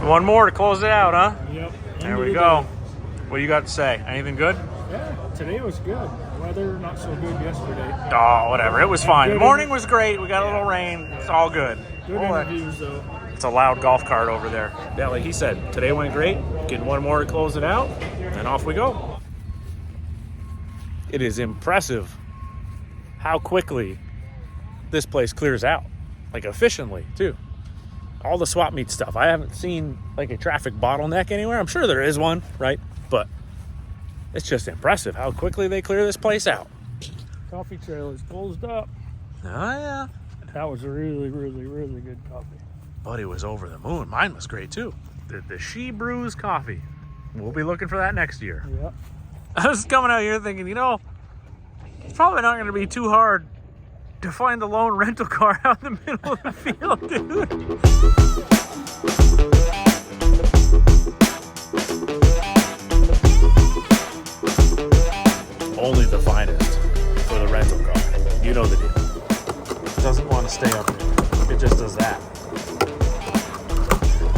One more to close it out, huh? Yep. There we go. What do you got to say? Anything good? Yeah, today was good. Weather not so good yesterday. Oh, whatever. It was fine. The morning was great. We got a little rain. It's all good. Good interviews, though. It's a loud golf cart over there. Yeah, like he said, today went great. Getting one more to close it out, and off we go. It is impressive how quickly this place clears out. Like efficiently, too. All the swap meet stuff. I haven't seen like a traffic bottleneck anywhere. I'm sure there is one, right? But it's just impressive how quickly they clear this place out. Coffee trail is closed up. Oh, yeah. That was a really, really, really good coffee. Buddy was over the moon. Mine was great too. The She Brews coffee. We'll be looking for that next year. Yep. I was coming out here thinking, you know, it's probably not going to be too hard to find the lone rental car out in the middle of the field, dude. Only the finest for the rental car. You know the deal. It doesn't want to stay up there. It just does that.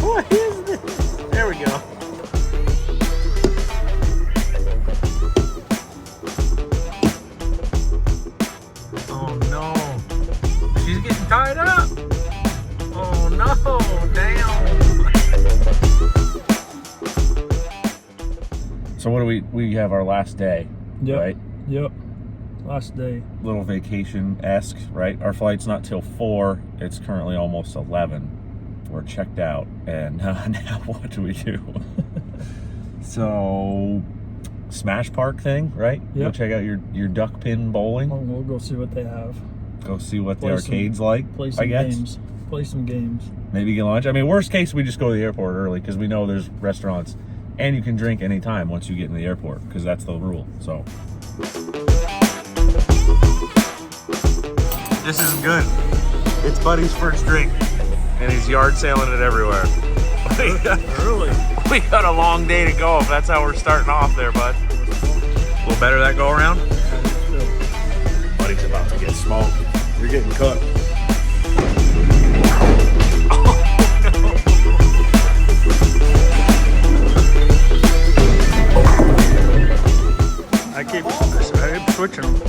What is this? There we go. Tied up. Oh no, damn. So what do we have our last day, right? Yep. Last day. Little vacation-esque, right? Our flight's not till 4. It's currently almost 11. We're checked out, and now what do we do? So, Smash Park thing, right? Yep. Go check out your duck pin bowling. We'll go see what they have. Go see what the arcade's like, play some games. Play some games. Maybe get lunch. I mean, worst case, we just go to the airport early because we know there's restaurants and you can drink anytime once you get in the airport because that's the rule. So This isn't good. It's Buddy's first drink, and he's yard sailing it everywhere. We got a long day to go if that's how we're starting off there, bud. A little better that go around? Buddy's about to get smoked. You're getting cooked. I keep switching them.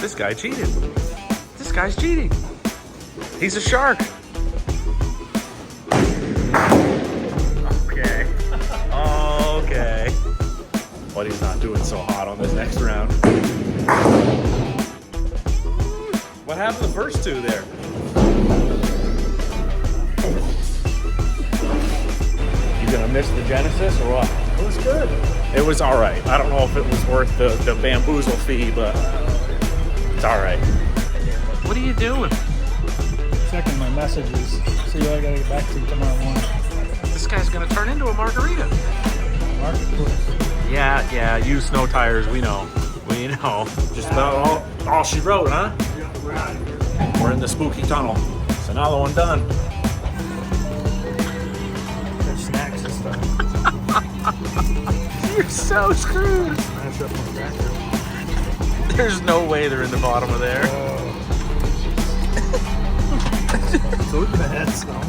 This guy cheated. This guy's cheating. He's a shark. Okay. Okay. But he's not doing so hot on this next round. What happened to the first two there? You gonna miss the Genesis or what? It was good. It was all right. I don't know if it was worth the bamboozle fee, but it's all right. What are you doing? Checking my messages. See what I gotta get back to tomorrow morning. This guy's gonna turn into a margarita. Marketplace. Yeah, use snow tires, we know. We know. Just about all she wrote, huh? We're in the spooky tunnel. It's another one done. There's snacks and stuff. You're so screwed. Smash up my tractor. There's no way they're in the bottom of there. Food bags, though.